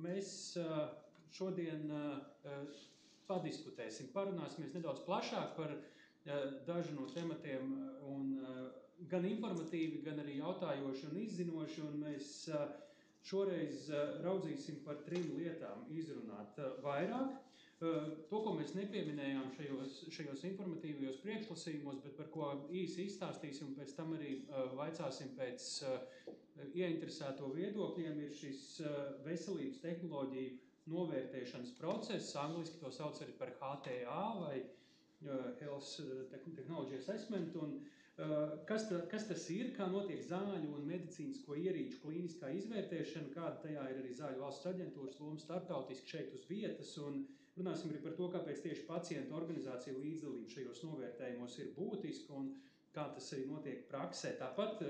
mēs šodien padiskutēsim, parunāsimies nedaudz plašāk par dažu no tematiem, un gan informatīvi, gan arī jautājoši un izzinoši, un mēs šoreiz raudzīsim par 3 lietām izrunāt vairāk. To, ko mēs nepieminējām šajos informatīvajos priekšlasījumos, bet par ko īsi izstāstīsim, un pēc tam arī vaicāsim pēc ieinteresēto viedokļiem, ir šis veselības tehnoloģiju novērtēšanas process, angliski to sauc arī par HTA vai Health Technology Assessment, un kas tas ir, kā notiek zāļu un medicīnisko ierīču klīniskā izvērtēšana, kāda tajā ir arī Zāļu valsts aģentūras loma starptautiski šeit uz vietas, un runāsim arī par to, kāpēc tieši pacientu organizācija līdzdalība šajos novērtējumos ir būtiska un kā tas arī notiek praksē. Tāpat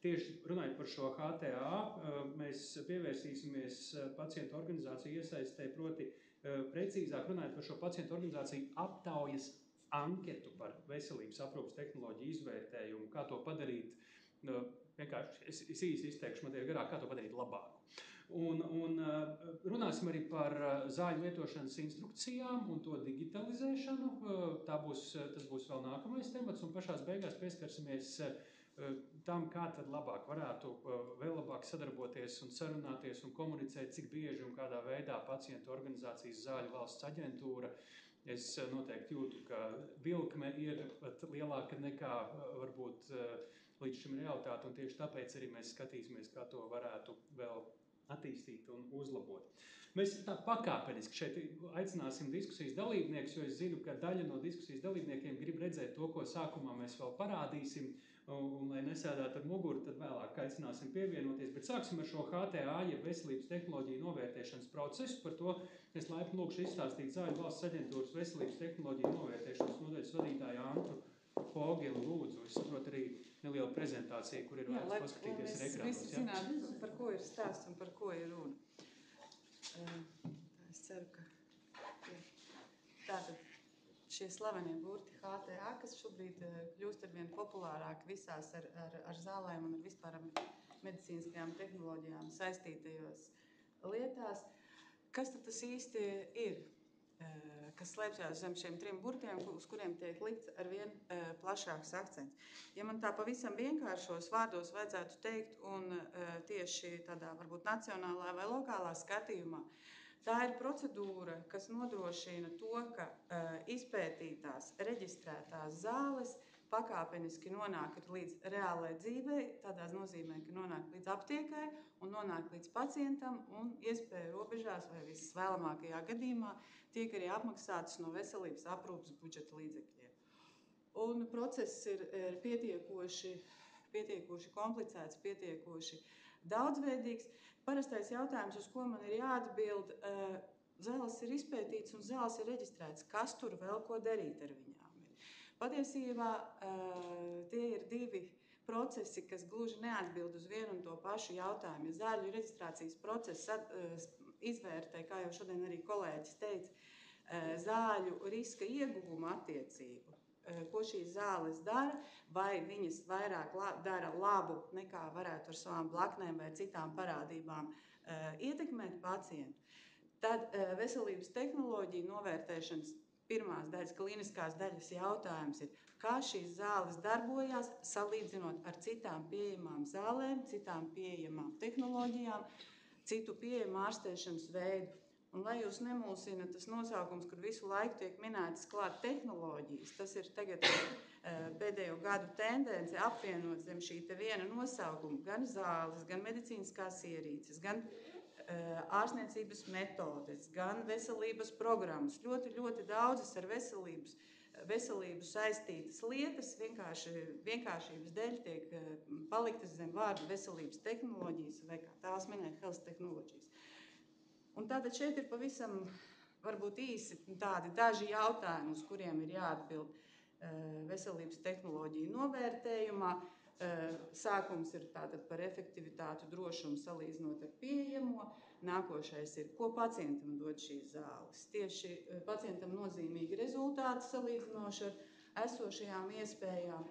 tieši runājot par šo HTA, mēs pievērsīsimies pacientu organizāciju iesaistē, proti precīzāk runājot par šo pacientu organizāciju aptaujas anketu par veselības aprūpes tehnoloģiju izvērtējumu, kā to padarīt, vienkārši es īsi izteikšu, man garāk, kā to padarīt labāku. Un runāsim arī par zāļu lietošanas instrukcijām un to digitalizēšanu. Tas būs vēl nākamais temats, un pašās beigās pieskarsimies tam, kā tad varētu vēl labāk sadarboties un sarunāties un komunicēt, cik bieži un kādā veidā pacientu organizācijas Zāļu valsts aģentūra. Es noteikti jūtu, ka vilkme ir pat lielāka nekā varbūt līdz šim realitāte, un tieši tāpēc arī mēs skatīsimies, kā to varētu vēl attīstīt un uzlabot. Mēs tā pakāpeniski šeit aicināsim diskusijas dalībniekus, jo es zinu, ka daļa no diskusijas dalībniekiem grib redzēt to, ko sākumā mēs vēl parādīsim, un lai nesēdētu ar muguru, tad vēlāk aicināsim pievienoties. Bet sāksim ar šo HTA, jeb veselības tehnoloģiju novērtēšanas procesu. Par to es laipni lūkšu izstāstīt Zāļu valsts aģentūras veselības tehnoloģiju novērtēšanas nodaļas vadītāju Antru Fogeli, lūdzu. Es saprotu arī nelielu prezentāciju, kur ir vērts paskatīties ar ekrānos. Visi zināt, par ko ir stāsts un par ko ir runa. Es ceru, ka tātad šie slavenie burti HTA, kas šobrīd kļūst arvien populārāk visās ar zālēm un ar vispār medicīniskajām tehnoloģijām saistītajos lietās. Kas tad tas īsti ir, kas slēpjas zem šiem 3 burtiem, uz kuriem tiek likts arvien plašāks akcents? Ja man tā pavisam vienkāršos vārdos vajadzētu teikt, un tieši tādā varbūt nacionālā vai lokālā skatījumā, tā ir procedūra, kas nodrošina to, ka izpētītās, reģistrētās zāles pakāpeniski nonāk līdz reālai dzīvei, tādā nozīmē, ka nonāk līdz aptiekai un nonāk līdz pacientam un iespēju robežās vai visvēlamākajā gadījumā tiek arī apmaksātas no veselības aprūpes budžeta līdzekļiem. Un process ir pietiekoši komplicēts, pietiekoši daudzveidīgs. Parastais jautājums, uz ko man ir jāatbild, zāles ir izpētīts un zāles ir reģistrēts. Kas tur vēl ko darīt ar viņām? Patiesībā tie ir 2 procesi, kas gluži neatbild uz vienu un to pašu jautājumu. Ja zāļu reģistrācijas process izvērtē, kā jau šodien arī kolēģis teica, zāļu riska ieguvuma attiecību, ko šīs zāles dara, vai viņas vairāk dara labu nekā varētu ar savām blaknēm vai citām parādībām ietekmēt pacientu, tad veselības tehnoloģiju novērtēšanas pirmās daļas, klīniskās daļas jautājums ir, kā šīs zāles darbojās, salīdzinot ar citām pieejamām zālēm, citām pieejamām tehnoloģijām, citu pieejamu ārstēšanas veidu. Un, lai jūs nemulsina tas nosaukums, kur visu laiku tiek minētas klāt tehnoloģijas, tas ir tagad pēdējo gadu tendence apvienot zem šī te viena nosaukuma gan zāles, gan medicīniskās ierīces, gan ārstniecības metodes, gan veselības programmas. Ļoti, ļoti daudzas ar veselību saistītas lietas vienkāršības dēļ tiek paliktas zem vārdu veselības tehnoloģijas vai kā tās minēja health technologies. Un tātad šeit ir pavisam varbūt īsi tādi daži jautājumi, uz kuriem ir jāatbild veselības tehnoloģiju novērtējumā. Sākums ir tātad par efektivitātu, drošumu salīdzinot ar pieejamo. Nākošais ir, ko pacientam dod šīs zāles. Tieši pacientam nozīmīgi rezultāti salīdzinoši ar esošajām iespējām.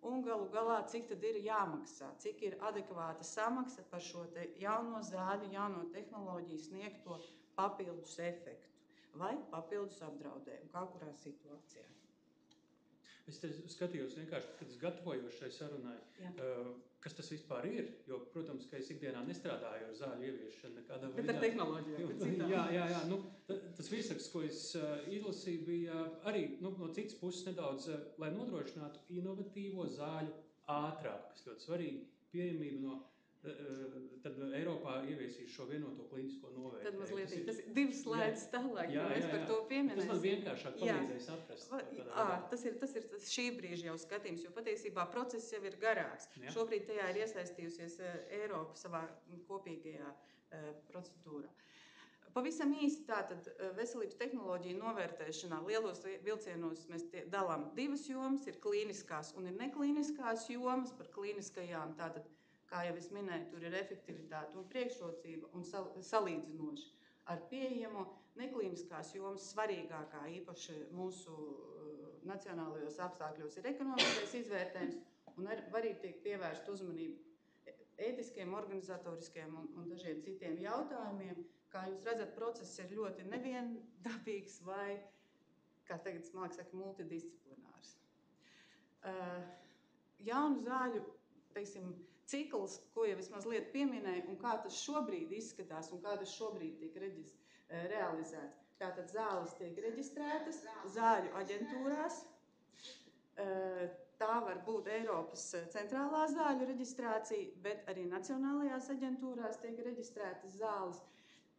un galu galā, cik tad ir jāmaksā, cik ir adekvāta samaksa par šo te jauno zāļu, jauno tehnoloģiju sniegto papildus efektu vai papildus apdraudējumu, kā kurā situācijā. Es te skatījos vienkārši, kad es gatavojos šai sarunai, kas tas vispār ir, jo, protams, ka es ikdienā nestrādāju ar zāļu ieviešanu nekādā veidā. Bet ar tehnoloģijām. Jā. Tas virsraksts, ko es izlasīju, bija arī no citas puses nedaudz, lai nodrošinātu inovatīvo zāļu ātrāk, kas ļoti svarīgi, pieejamību no tad Eiropā ieviesīs šo vienoto klīnisko novērtējumu. Tad mazliet, tas ir 2 slaidus tālāk, jo mēs par to pieminēsim. Tas man vienkāršāk palīdzēja saprast. Tas ir šī brīža jau skatījums, jo patiesībā process jau ir garāks. Jā. Šobrīd tajā ir iesaistījusies Eiropa savā kopīgajā procedūrā. Pavisam īsi tātad veselības tehnoloģiju novērtēšanā lielos vilcienos mēs dalām 2 jomas, ir klīniskās un ir neklīniskās jomas. Par klīniskajām tātad, kā jau es minēju, tur ir efektivitāte un priekšrocība un salīdzinoši ar pieejamo. Neklīniskās jomas svarīgākā īpaši mūsu nacionālajos apstākļos ir ekonomiskais izvērtējums un arī tiek pievērst uzmanību ētiskiem, organizatoriskiem un dažiem citiem jautājumiem. Kā jūs redzat, process ir ļoti neviendabīgs vai, kā tagad smalki saka, multidisciplinārs. Jaunu zāļu, teiksim, cikls, ko jau es mazliet pieminēju, un kā tas šobrīd izskatās un kā tas šobrīd tiek realizēts. Tātad zāles tiek reģistrētas zāļu aģentūrās. Tā var būt Eiropas centrālā zāļu reģistrācija, bet arī nacionālajās aģentūrās tiek reģistrētas zāles.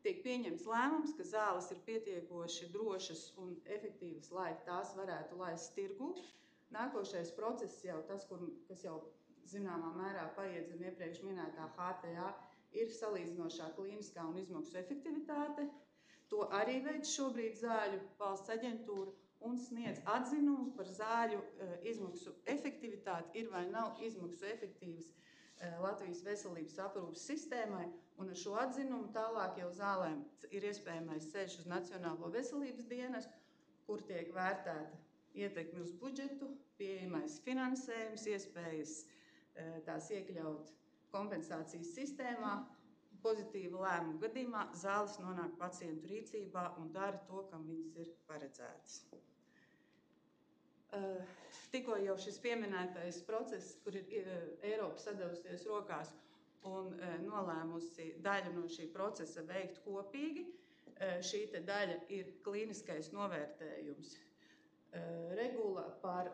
Tiek pieņemts lēmums, ka zāles ir pietiekoši drošas un efektīvas, lai tās varētu laist tirgu. Nākošais process jau tas, kas jau zināmā mērā paiet zem iepriekš minētā HTA, ir salīdzinošā klīniskā un izmaksu efektivitāte. To arī veids šobrīd Zāļu valsts aģentūra un sniedz atzinumu par zāļu izmaksu efektivitāti, ir vai nav izmaksu efektīvas Latvijas veselības aprūpes sistēmai, un ar šo atzinumu tālāk jau zālēm ir iespējamais ceļš uz Nacionālo veselības dienestu, kur tiek vērtēta ietekmi uz budžetu, pieejamais finansējums, iespējas tās iekļaut kompensācijas sistēmā. Pozitīva lēmuma gadījumā zāles nonāk pacientu rīcībā un dara to, kam viņas ir paredzētas. Tikko jau šis pieminētais process, kur ir Eiropa sadavusies rokās un nolēmusi daļu no šī procesa veikt kopīgi, šī te daļa ir klīniskais novērtējums. Regula par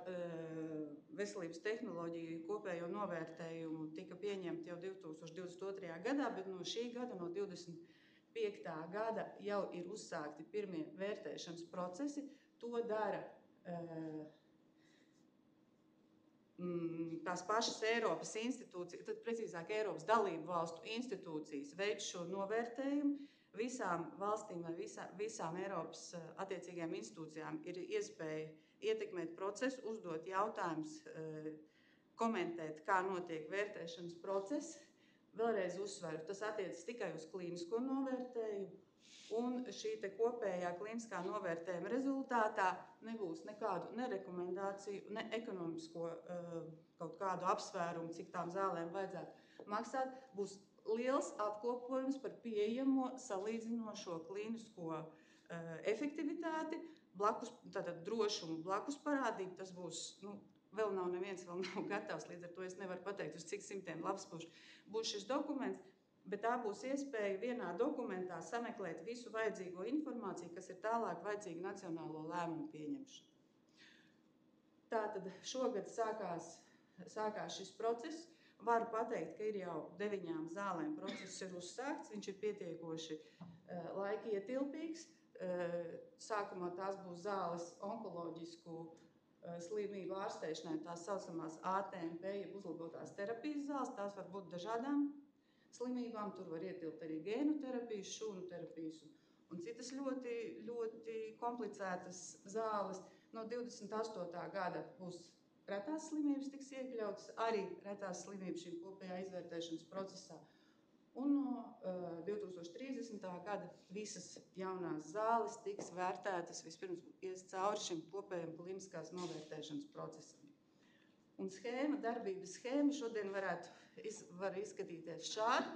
veselības tehnoloģiju kopējo novērtējumu tika pieņemta jau 2022. gadā, bet no šī gada, no 25. gada, jau ir uzsākti pirmie vērtēšanas procesi. To dara tās pašas Eiropas institūcijas, tad precīzāk Eiropas dalību valstu institūcijas veids šo novērtējumu. Visām valstīm vai visām Eiropas attiecīgajām institūcijām ir iespēja ietekmēt procesu, uzdot jautājumus, komentēt, kā notiek vērtēšanas process. Vēlreiz uzsveru, tas attiecas tikai uz klīnisko novērtējumu, un šī te kopējā klīniskā novērtējuma rezultātā nebūs nekādu ne rekomendāciju, ne ekonomisko kaut kādu apsvērumu, cik tām zālēm vajadzētu maksāt. Būs liels apkopojums par pieejamo salīdzinošo klīnisko efektivitāti, tātad drošumu blakus parādību. Tas būs, vēl nav gatavs, līdz ar to es nevaru pateikt, uz cik simtiem lapspušu būs šis dokuments, bet tā būs iespēja vienā dokumentā sameklēt visu vajadzīgo informāciju, kas ir tālāk vajadzīga nacionālo lēmumu pieņemšanu. Tātad šogad sākās šis process. Varu pateikt, ka ir jau 9 zālēm process ir uzsākts, viņš ir pietiekoši laika ietilpīgs. Sākumā tās būs zāles onkoloģisku slimību ārstēšanai, tās saucamās ATMP, jeb uzlabotās terapijas zāles. Tās var būt dažādām slimībām, tur var ietilpt arī gēnu terapijas, šūnu terapijas un citas ļoti, ļoti komplicētas zāles. No 28. gada būs retās slimības tiks iekļautas, arī retās slimības šī kopējā izvērtēšanas procesā. Un no 2030. gada visas jaunās zāles tiks vērtētas, vispirms ies cauri šim kopējam kliniskās novērtēšanas procesam. Un darbības schēma šodien var izskatīties šādi.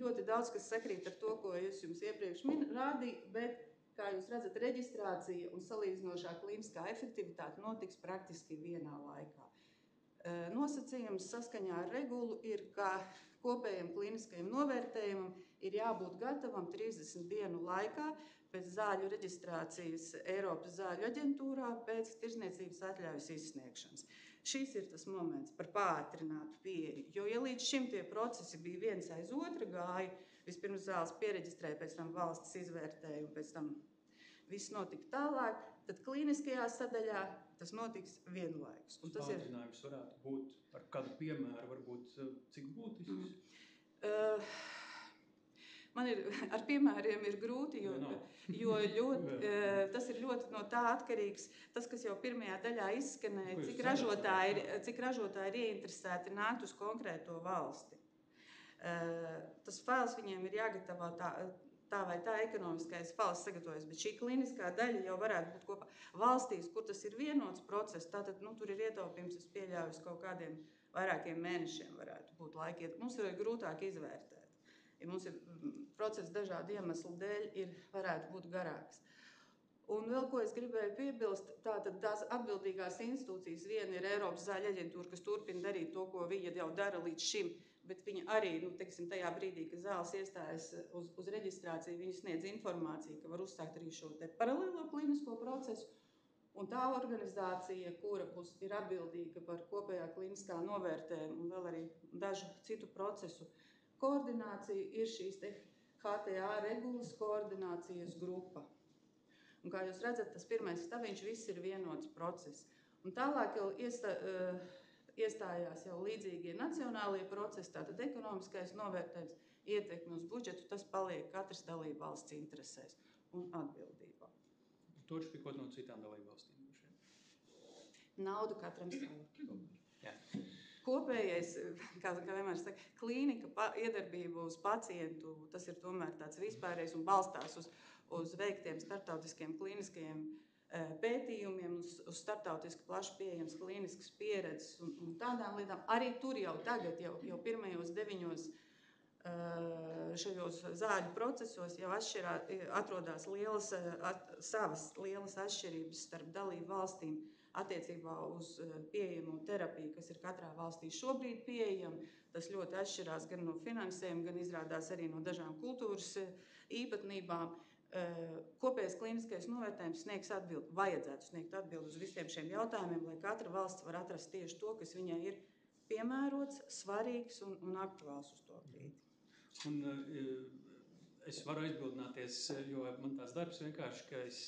Ļoti daudz, kas sakrīt ar to, ko es jums iepriekš rādīju, bet, kā jūs redzat, reģistrācija un salīdzinošā klīniskā efektivitāte notiks praktiski vienā laikā. Nosacījums saskaņā ar regulu ir, ka kopējam klīniskajam novērtējumam ir jābūt gatavam 30 dienu laikā pēc zāļu reģistrācijas Eiropas zāļu aģentūrā pēc tirdzniecības atļaujas izsniegšanas. Šis ir tas moments par pātrinātu pieeju, jo ja līdz šim tie procesi bija viens aiz otra gāja, vispirms zāles piereģistrēja, pēc tam valsts izvērtēja un pēc tam viss notika tālāk, tad klīniskajā sadaļā tas notiks vienlaikus. Pātrinājums varētu būt ar kādu piemēru, varbūt cik būtisks? Man ar piemēriem ir grūti, jo tas ir ļoti no tā atkarīgs. Tas, kas jau pirmajā daļā izskanēja, cik ražotāji ir ieinteresēti nākt uz konkrēto valsti. Tas fails viņiem ir jāgatavo tā vai tā ekonomiskais fails sagatavojas, bet šī kliniskā daļa jau varētu būt kopā valstīs, kur tas ir vienots process. Tātad tur ir ietaupījums, es pieļauju, kaut kādiem vairākiem mēnešiem varētu būt laiki. Mums ir grūtāk izvērtēt. Ja mums ir process dažādu iemeslu dēļ, varētu būt garāks. Un vēl ko es gribēju piebilst, tātad tās atbildīgās institūcijas, viena ir Eiropas zāļu aģentūra, kas turpina darīt to, ko viņa jau dara līdz šim, bet viņa arī, tajā brīdī, kad zāles iestājas uz reģistrāciju, viņa sniedz informāciju, ka var uzsākt arī šo te paralēlo klinisko procesu. Un tā organizācija, kura ir atbildīga par kopējā kliniskā novērtējumu un vēl arī dažu citu procesu koordināciju, ir šīs te HTA regulas koordinācijas grupa. Un kā jūs redzat, tas pirmais stabiņš viss ir vienots process. Un tālāk jau iestājās jau līdzīgie nacionālie procesi, tātad ekonomiskais novērtējums, ietekme uz budžetu, tas paliek katras dalība valsts interesēs un atbildībā. To špikot no citām dalību valstīm. Nauda katram savu. Jā. Kopējais, kā vienmēr saka, klīnika iedarbība uz pacientu, tas ir tomēr tāds vispārējais un balstās uz veiktiem starptautiskiem klīniskajiem pētījumiem, uz starptautiski plaši pieejams klīniskas pieredzes un tādām lietām. Arī tur jau tagad, jau pirmajos 9 šajos zāļu procesos jau atrodās savas lielas atšķirības starp dalību valstīm attiecībā uz pieejamo terapiju, kas ir katrā valstī šobrīd pieejama. Tas ļoti atšķirās gan no finansējuma, gan izrādās arī no dažām kultūras īpatnībām. Kopējais klīniskais novērtējums vajadzētu sniegt atbildi uz visiem šiem jautājumiem, lai katra valsts var atrast tieši to, kas viņai ir piemērots, svarīgs un aktuāls uz to brīdi. Un es varu aizbildināties, jo man tās darbs vienkārši, ka es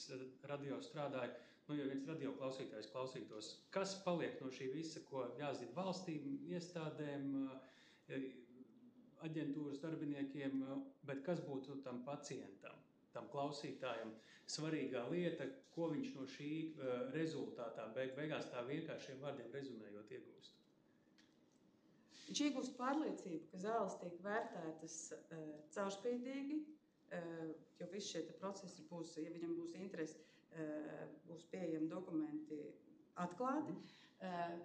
radio strādāju, ja viens radio klausītājs klausītos, kas paliek no šī visa, ko jāzina valstīm, iestādēm, aģentūras darbiniekiem, bet kas būtu tam pacientam, tam klausītājam svarīgā lieta, ko viņš no šī rezultātā beigās tā vienkāršiem vārdiem rezumējot iegūst? Viņš iegūst pārliecību, ka zāles tiek vērtētas caurspīdīgi, jo visi šie procesi būs, ja viņam būs interesi, būs pieejami dokumenti atklāti.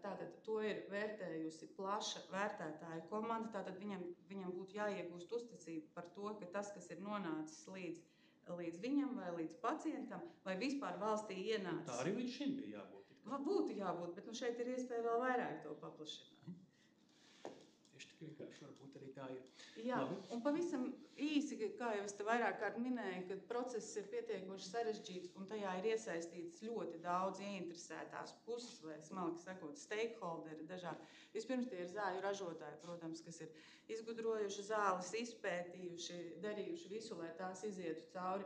Tātad to ir vērtējusi plaša vērtētāju komanda. Tātad viņam būtu jāiegūst uzticība par to, ka tas, kas ir nonācis līdz viņam vai līdz pacientam, vai vispār valstī ienācis. Tā arī līdz šim bija jābūt. Būtu jābūt, bet šeit ir iespēja vēl vairāk to paplašināt. Vienkārši varbūt arī tā ir. Jā, un pavisam īsi, kā jau es te vairāk kārt minēju, ka process ir pietiekoši sarežģīts un tajā ir iesaistīts ļoti daudz ieinteresētās puses vai, smalki sakot, stakeholderi dažādi. Vispirms tie ir zāļu ražotāji, protams, kas ir izgudrojuši zāles, izpētījuši, darījuši visu, lai tās izietu cauri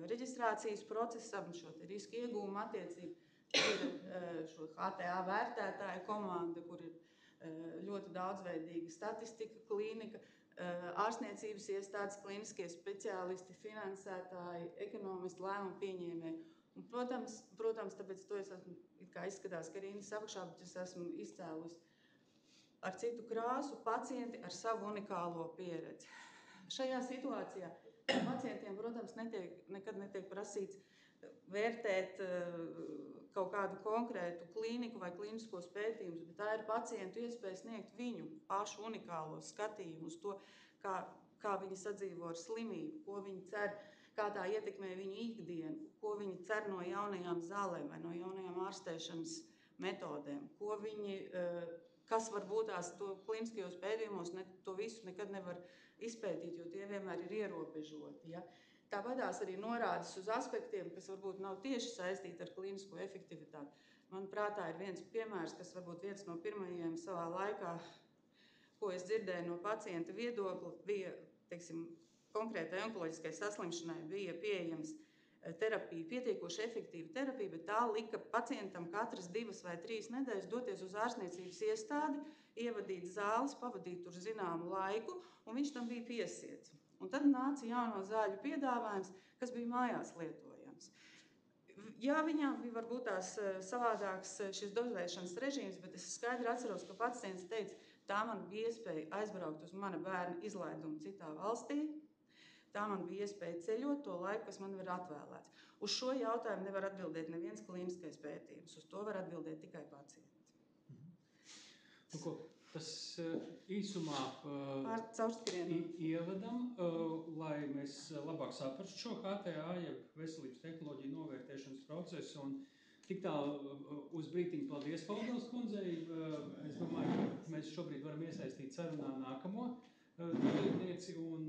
reģistrācijas procesam, šo te risku iegūmu attiecību. Ir šo HTA vērtētāju komanda, kur ir ļoti daudzveidīga statistika, klīnika, ārstniecības iestādes, klīniskie speciālisti, finansētāji, ekonomisti, lēmumu pieņēmēji. Un, protams, tāpēc to es esmu, kā izskatās, ka rindas apakšā, bet es esmu izcēlusi ar citu krāsu pacienti ar savu unikālo pieredzi. Šajā situācijā pacientiem, protams, nekad netiek prasīts vērtēt kaut kādu konkrētu klīniku vai klīniskos pētījumus, bet tā ir pacientu iespēja sniegt viņu pašu unikālo skatījumu uz to, kā viņi sadzīvo ar slimību, ko viņi cer, kā tā ietekmē viņu ikdienu, ko viņi cer no jaunajām zālēm vai no jaunajām ārstēšanas metodēm, kas varbūt tās to klīniskajos pētījumos to visu nekad nevar izpētīt, jo tie vienmēr ir ierobežoti. Ja? Tāpatās arī norādes uz aspektiem, kas varbūt nav tieši saistīti ar klīnisko efektivitāti. Manuprāt, tā ir viens piemērs, kas varbūt viens no pirmajiem savā laikā, ko es dzirdēju no pacienta viedokļa, bija, teiksim, konkrētai onkoloģiskai saslimšanai bija pieejams terapija, pietiekoši efektīva terapija, bet tā lika pacientam katras 2 vai 3 nedēļas doties uz ārstniecības iestādi, ievadīt zāles, pavadīt tur zināmu laiku, un viņš tam bija piesiets. Un tad nāca jauno zāļu piedāvājums, kas bija mājās lietojams. Jā, viņām bija varbūt tās savādāks šis dozēšanas režīms, bet es skaidri atceros, ka pacients teica, tā man bija iespēja aizbraukt uz mana bērna izlaidumu citā valstī, tā man bija iespēja ceļot to laiku, kas man ir atvēlēts. Uz šo jautājumu nevar atbildēt neviens klīniskais pētījums, uz to var atbildēt tikai pacienti. Tas īsumā ievadam, lai mēs labāk saprastu šo HTA, jeb veselības tehnoloģiju novērtēšanas procesu. Un tik tālu uz brītiņu paldies Paudels kundzei. Es domāju, ka mēs šobrīd varam iesaistīt sarunā nākamo dalībnieci un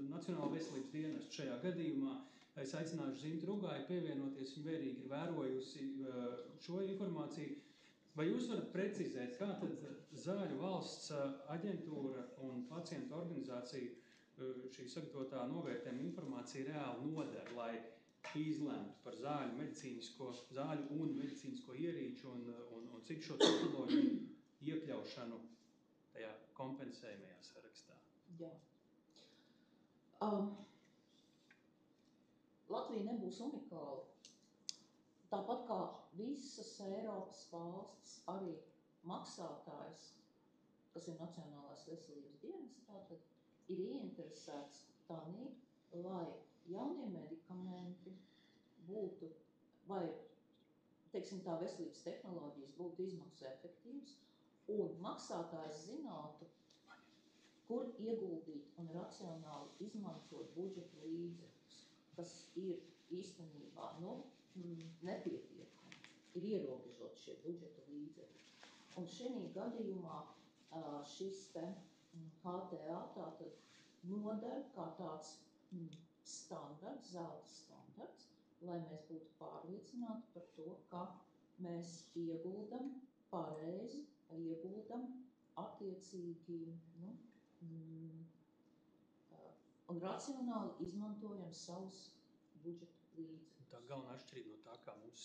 Nacionālo veselības dienestu šajā gadījumā. Es aicināšu Zintu Rugāju pievienoties, viņa vērīgi ir vērojusi šo informāciju. Vai jūs varat precizēt, kā tad Zāļu valsts aģentūra un pacientu organizācija šī sagatavotā novērtējuma informācija reāli noder, lai izlemtu par zāļu un medicīnisko ierīču un citu šo tehnoloģiju iekļaušanu tajā kompensējumajā sarakstā? Jā. Latvija nebūs unikāla. Tāpat kā visas Eiropas valstis, arī maksātājs, kas ir Nacionālās veselības dienas, tātad ir ieinteresēts tādā, lai jaunie medikamenti būtu, vai, teiksim, tā veselības tehnoloģijas būtu izmaksu efektīvas, un maksātājs zinātu, kur ieguldīt un racionāli izmantot budžeta līdzekļus, kas ir īstenībā, nepietiekami, ir ierobežot šie budžeta līdzekļi. Un šī gadījumā šis HTA tātad noder kā tāds standarts, zelta standarts, lai mēs būtu pārliecināti par to, ka mēs ieguldam pareizi, ieguldam attiecīgi un racionāli izmantojam savus budžeta līdzekļus. Tā galvenā atšķirība no tā, kā mums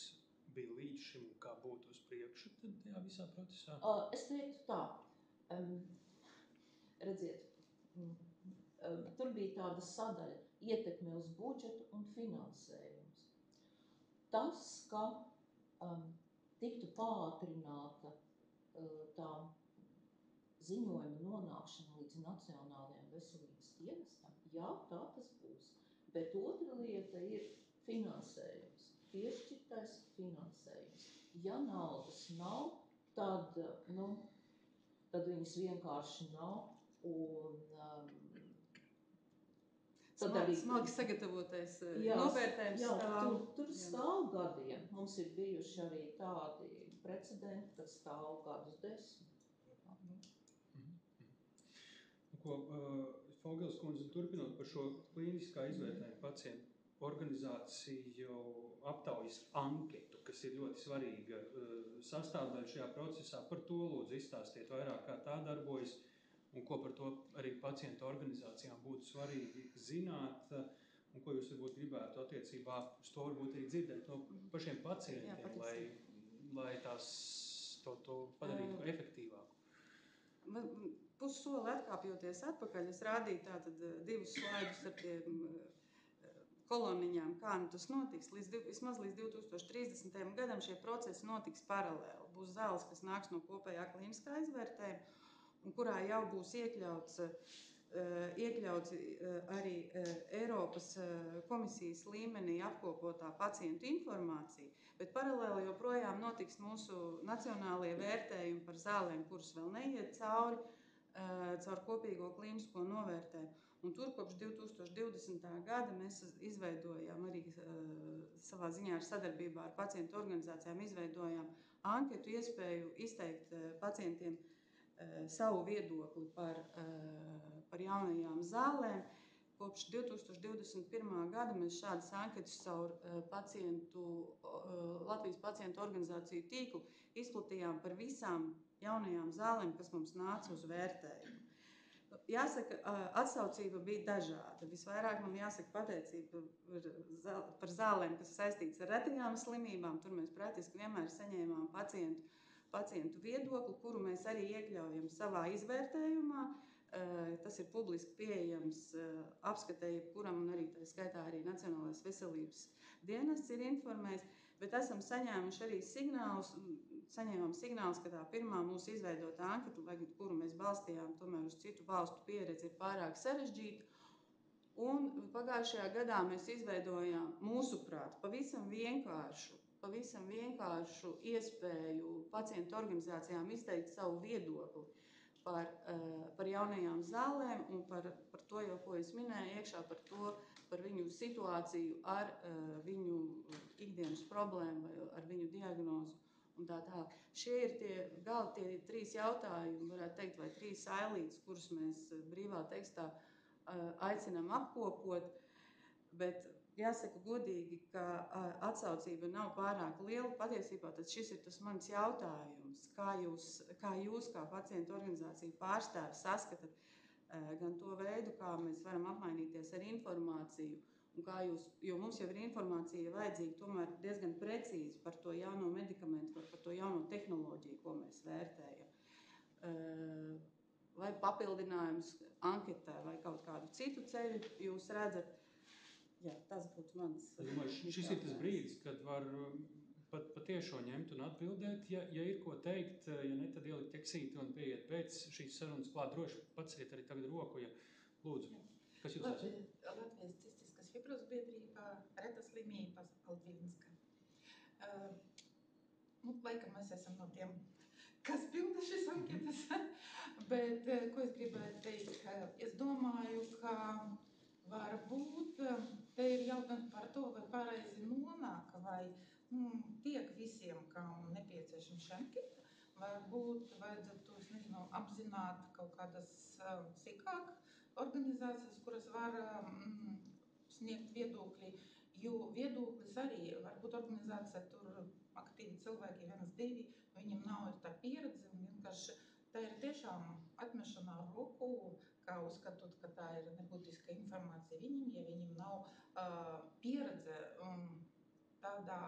bija līdz šim un kā būtu uz priekšu tad tajā visā procesā? Es teiktu tā, redziet, tur bija tāda sadaļa ietekme uz budžetu un finansējums. Tas, ka tiktu pātrināta tā ziņojuma nonākšana līdz Nacionālajiem veselības dienestam, jā, tā tas būs. Bet otra lieta ir finansējums, piešķirtais finansējums. Ja naudas nav, tad viņas vienkārši nav. Un, tad arī smalki sagatavotais novērtējums stāv. Tur stāv gadiem. Mums ir bijuši arī tādi precedenti, kad stāv gadus 10. Fogels kundze, turpinot par šo klīniskā izvērtējuma pacientu organizāciju aptaujas anketu, kas ir ļoti svarīga sastāvdaļa šajā procesā. Par to lūdzu izstāstiet vairāk, kā tā darbojas un ko par to arī pacientu organizācijām būtu svarīgi zināt un ko jūs varbūt gribētu attiecībā uz to varbūt arī dzirdēt no pašiem pacientiem, lai tās to padarītu efektīvāku. Pussoli atkāpjoties atpakaļ, es rādīju tātad 2 slaidus ar tiem koloniņām, kā tas notiks. Vismaz līdz 2030. gadam šie procesi notiks paralēli. Būs zāles, kas nāks no kopējā klīniskā izvērtējuma, un kurā jau būs iekļauts arī Eiropas komisijas līmenī apkopotā pacientu informācija, bet paralēli joprojām notiks mūsu nacionālie vērtējumi par zālēm, kuras vēl neiet caur kopīgo klīnisko novērtējumu. Un tur kopš 2020. gada mēs izveidojām arī savā ziņā ar sadarbībā ar pacientu organizācijām izveidojām anketu iespēju izteikt pacientiem savu viedokli par jaunajām zālēm. Kopš 2021. gada mēs šādas anketas caur Latvijas pacientu organizāciju tīklu izplatījām par visām jaunajām zālēm, kas mums nāca uz vērtējumu. Jāsaka, atsaucība bija dažāda. Visvairāk man jāsaka pateicība par zālēm, kas saistīts ar retajām slimībām. Tur mēs praktiski vienmēr saņēmām pacientu viedokli, kuru mēs arī iekļaujam savā izvērtējumā. Tas ir publiski pieejams apskatē jebkuram, un arī tā skaitā arī Nacionālais veselības dienests ir informējis, bet esam saņēmuši arī saņēmām signālus, ka tā pirmā mūsu izveidotā anketa, kuru mēs balstījām tomēr uz citu valstu pieredzi, ir pārāk sarežģīta. Un pagājušajā gadā mēs izveidojām, mūsuprāt, pavisam vienkāršu iespēju pacientu organizācijām izteikt savu viedokli par jaunajām zālēm un par to, jau, ko es minēju iekšā, par viņu situāciju ar viņu ikdienas problēmu vai ar viņu diagnozu un tā tālāk. Šie ir tie trīs jautājumi, varētu teikt, vai trīs ailītes, kurus mēs brīvā tekstā aicinām apkopot, bet jāsaka godīgi, ka atsaucība nav pārāk liela. Patiesībā tad šis ir tas mans jautājums, kā jūs kā pacientu organizācija pārstāvi saskatat gan to veidu, kā mēs varam apmainīties ar informāciju, un kā jo mums jau ir informācija vajadzīga tomēr diezgan precīzi par to jauno medikamentu vai par to jauno tehnoloģiju, ko mēs vērtējam. Vai papildinājums anketē vai kaut kādu citu ceļu jūs redzat. Jā, tas būtu mans. Šis ir tas brīdis, kad var patiešo ņemt un atbildēt. Ja ir ko teikt, ja ne, tad ielikt tekstīti un pieiet pēc šīs sarunas klāt. Droši paceliet arī tagad roku, ja lūdzu. Kas jūs esat? Latvijas cistiskas fibrozes biedrība, retas slimības, Aldvinska. Laikam mēs esam no tiem, kas pilda šis anketas. Bet, ko es gribētu teikt, es domāju, ka varbūt te ir jautājums par to, vai pareizi nonāk, vai tiek visiem, kam nepieciešams šī anketa. Varbūt vajadzētu to, apzināt kaut kādas sīkāk organizācijas, kuras var sniegt viedokļi, jo viedoklis arī varbūt organizācija tur aktīvi cilvēki, vienas, divi, viņiem nav tā pieredze un vienkārši tā ir tiešām atmešana ar roku, kā uzskatot, ka tā ir nebūtiska informācija viņiem, ja viņiem nav pieredze tādā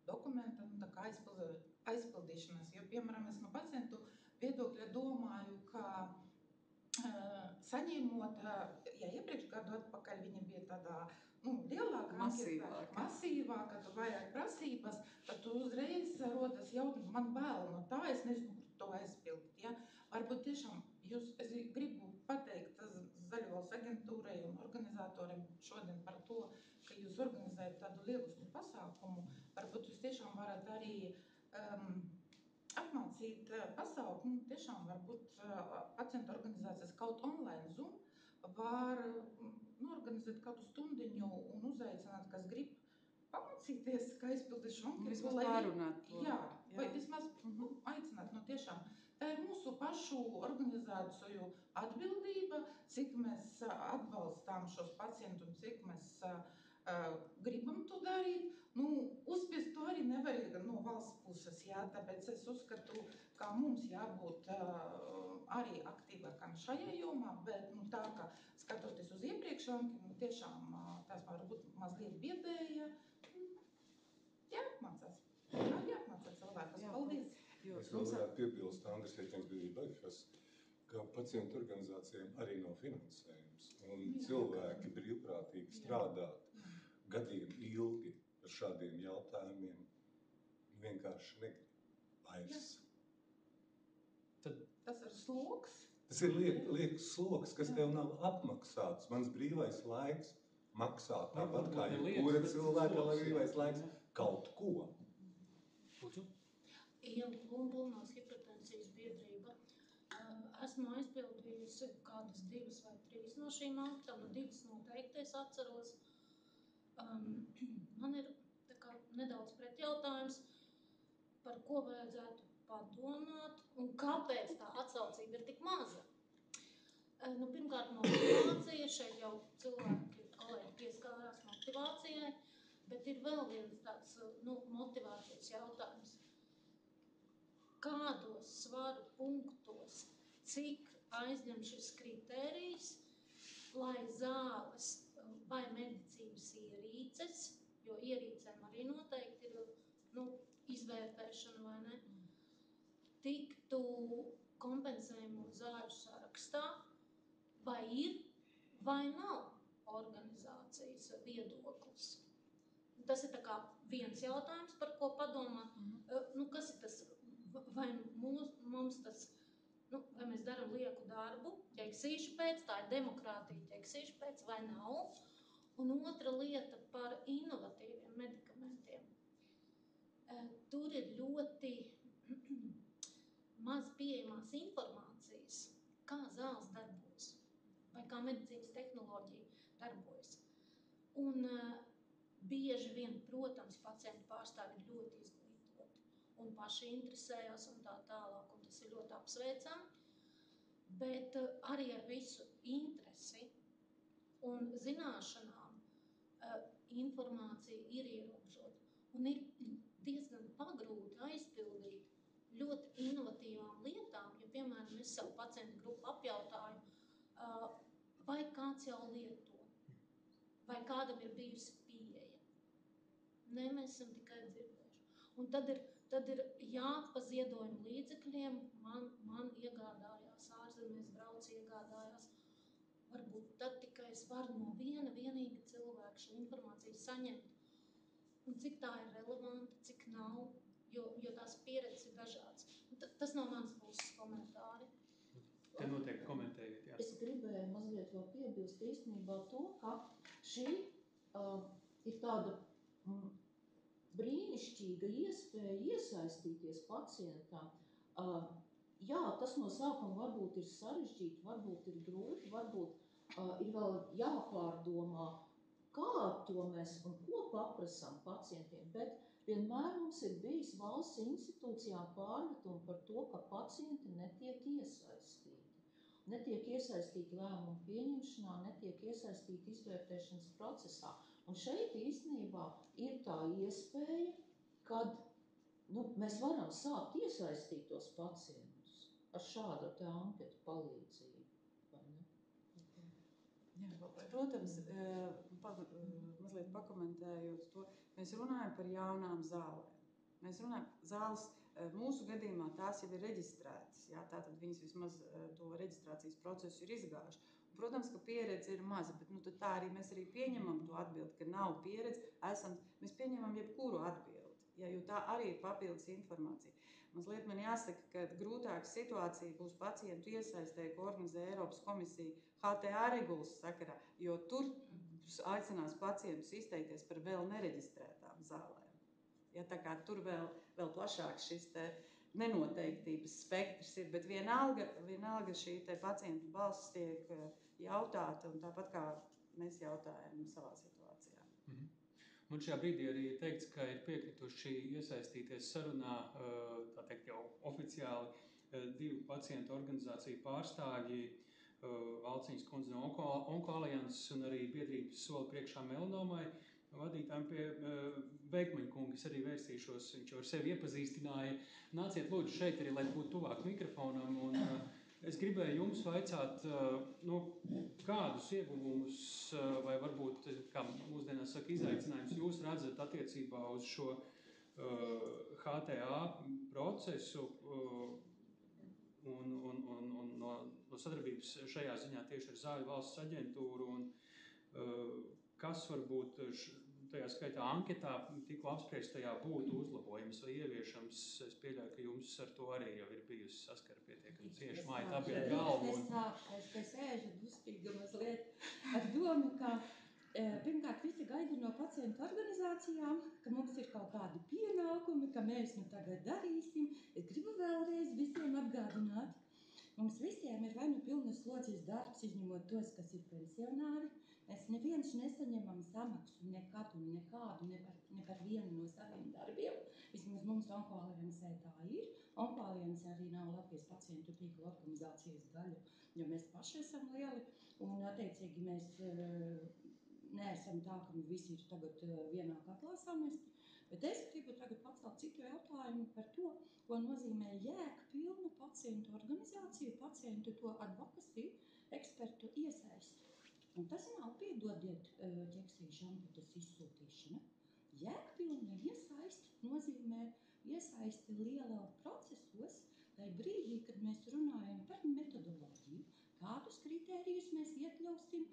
dokumenta, tā kā aizpildīšanas. Jo, piemēram, es no pacientu viedokļa domāju, ka saņemot, ja iepriekš gadu atpakaļ viņa bija tādā lielāka, masīvāka, tad vairāk prasības, tad tu uzreiz rodas jautājums, man bail no tā, es nezinu, kur to aizpildīt. Ja? Varbūt tiešām es gribu pateikt Zaļvalsts aģentūrai un organizatoriem šodien par to, ka jūs organizējat tādu lielisku pasākumu. Varbūt jūs tiešām varat arī apmācīt pasauku, tiešām varbūt pacientu organizācijas kaut online Zoom var organizēt kādu stundiņu un uzaicināt, kas grib pamācīties, kā izpildīt šo anketu. Vismaz pārunāt to. Jā, vai vismaz aicināt, tiešām. Tā ir mūsu pašu organizāciju atbildība, cik mēs atbalstām šos pacientus un cik mēs gribam to darīt. Uzspiest to arī nevar no valsts puses, jā, tāpēc es uzskatu, ka mums jābūt arī aktīvākam šajā jomā, bet tā, ka skatoties uz iepriekšēju, tiešām tās var būt mazliet biedēja, jāapmācās cilvēkus. Paldies! Es vēl varētu piebilst Andras Ieķens biedrībai, ka pacientu organizācijām arī nav finansējums. Un cilvēki brīvprātīgi strādāt gadiem ilgi ar šādiem jautājumiem vienkārši negrib vairs. Tas ir sloks? Tas ir liekas sloks, kas tev nav apmaksāts. Mans brīvais laiks, maksā tāpat kā jebkura cilvēka brīvais laiks kaut ko. Lūdzu. Ieva Pulnovas hipertensijas biedrība. Esmu aizpildījusi kādas 2 vai 3 no šīm anketām, 2 noteikti es atceros. Man ir tā kā nedaudz pretjautājums, par ko vajadzētu padomāt un kāpēc tā atsaucība ir tik maza. Pirmkārt, motivācija. Šeit jau cilvēki, kolēģi pieskārās motivācijai, bet ir vēl viens tāds motivācijas jautājums. Kādos svaru punktos, cik aizņem šis kritērijs, lai zāles vai medicīnas ierīces, jo ierīcēm arī noteikti ir izvērtēšana vai ne, tiktu kompensējumu zāļu sarakstā, vai ir, vai nav organizācijas viedoklis. Tas ir tā kā viens jautājums, par ko padomāt. Kas ir tas, vai mums tas, vai mēs darām lieku darbu, ķeksīšu pēc, tā ir demokrātija ķeksīšu pēc, vai nav. Un otra lieta par inovatīviem medikamentiem. Tur ir ļoti maz pieejamās informācijas, kā zāles darbojas, vai kā medicīnas tehnoloģija darbojas. Un bieži vien, protams, pacientu pārstāvji ir ļoti izglītoti un paši interesējās un tā tālāk, un tas ir ļoti apsveicami, bet arī ar visu interesi un zināšanām informācija ir ierobežota un ir diezgan pagrūti aizpildīt ļoti inovatīvām lietām, ja, piemēram, es savu pacientu grupu apjautāju, vai kāds jau lieto, vai kādam ir bijusi pieeja. Nē, mēs esam tikai dzirdējuši. Un tad ir pa ziedojumu līdzekļiem, man iegādājās, ārzemēs brauc iegādājās. Varbūt tad tikai es varu no vienīga cilvēka šo informāciju saņemt. Un cik tā ir relevanta, cik nav, jo tās pieredzes ir dažādas. Tas no manas puses komentāri. Te noteikti komentējiet, jā. Es gribēju mazliet vēl piebilst īstenībā to, ka šī ir tāda brīnišķīga iespēja iesaistīties pacientam. Jā, tas no sākuma varbūt ir sarežģīti, varbūt ir grūti, varbūt ir vēl jāpārdomā, kā to mēs un ko paprasām pacientiem, bet vienmēr mums ir bijis valsts institūcijām pārmetumi par to, ka pacienti netiek iesaistīti. Netiek iesaistīti lēmumu pieņemšanā, netiek iesaistīti izvērtēšanas procesā. Un šeit īstenībā ir tā iespēja, kad mēs varam sākt iesaistīt tos pacientus ar šādu te anketu palīdzību. Vai ne? Jā, protams, mazliet pakomentējot to, mēs runājam par jaunām zālēm. Mēs runājam, zāles mūsu gadījumā tās jau ir reģistrētas, jā, tātad viņas vismaz to reģistrācijas procesu ir izgājuši. Protams, ka pieredze ir maza, bet tad tā arī mēs arī pieņemam to atbildi, ka nav pieredze, mēs pieņemam jebkuru atbildi, ja, jo tā arī ir papildus informācija. Mazliet man jāsaka, ka grūtāka situācija būs pacientu iesaistē, ko organizē Eiropas komisija HTA regulas sakarā, jo tur aicinās pacientus izteikties par vēl nereģistrētām zālēm. Ja, tā kā tur vēl plašāk šis te nenoteiktības spektrs ir, bet vienalga šī te pacientu balss tiek jautāta, un tāpat kā mēs jautājam savā situācijā. Man šajā brīdī arī ir teikts, ka ir piekrituši iesaistīties sarunā, tā teikt jau oficiāli, 2 pacientu organizāciju pārstāvji, Valciņas kundze no Onkoalianses un arī biedrības Soli priekšā melanomai vadītājiem pie Veikmaņa kunga. Es arī vērsīšos, viņš jau ar sevi iepazīstināja. Nāciet lūdzu šeit arī, lai būtu tuvāk mikrofonam. Un es gribēju jums vaicāt, kādus ieguvumus vai varbūt, kā mūsdienās saka, izaicinājums jūs redzat attiecībā uz šo HTA procesu un no sadarbības šajā ziņā tieši ar Zāļu valsts aģentūru un kas varbūt tajā skaitā anketā tikko apspriestajā būtu uzlabojums vai ieviešams. Es pieļauju, ka jums ar to arī jau ir bijusi saskara pietiekami cieši māja tā pie galvu. Es sēžu dusmīga mazliet ar domu, ka Pirmkārt, visi gaida no pacientu organizācijām, ka mums ir kaut kādi pienākumi, ka mēs tagad darīsim. Es gribu vēlreiz visiem atgādināt. Mums visiem ir vai nu pilnas slodzes darbs, izņemot tos, kas ir pensionāri. Mēs neviens nesaņemam samaksu nekad un nekādu, ne par vienu no saviem darbiem. Vismaz mums Onkoaliansē tā ir. Onkoaliansē arī nav Latvijas pacientu tīkla organizācijas daļa, jo mēs paši esam lieli un attiecīgi mēs neesam tā, ka visi ir tagad vienā katlā samesti. Bet es gribu tagad pacelt citu jautājumu par to, ko nozīmē jēgpilna pacientu organizācija, pacientu to advokasiju, ekspertu iesaisti. Un tas nav, piedodiet, ķeksīšu anketas izsūtīšana. Jēgpilna iesaisti nozīmē iesaisti lielā procesos, tai brīdī, kad mēs runājam par metodoloģiju, kādus kritērijus mēs iekļausim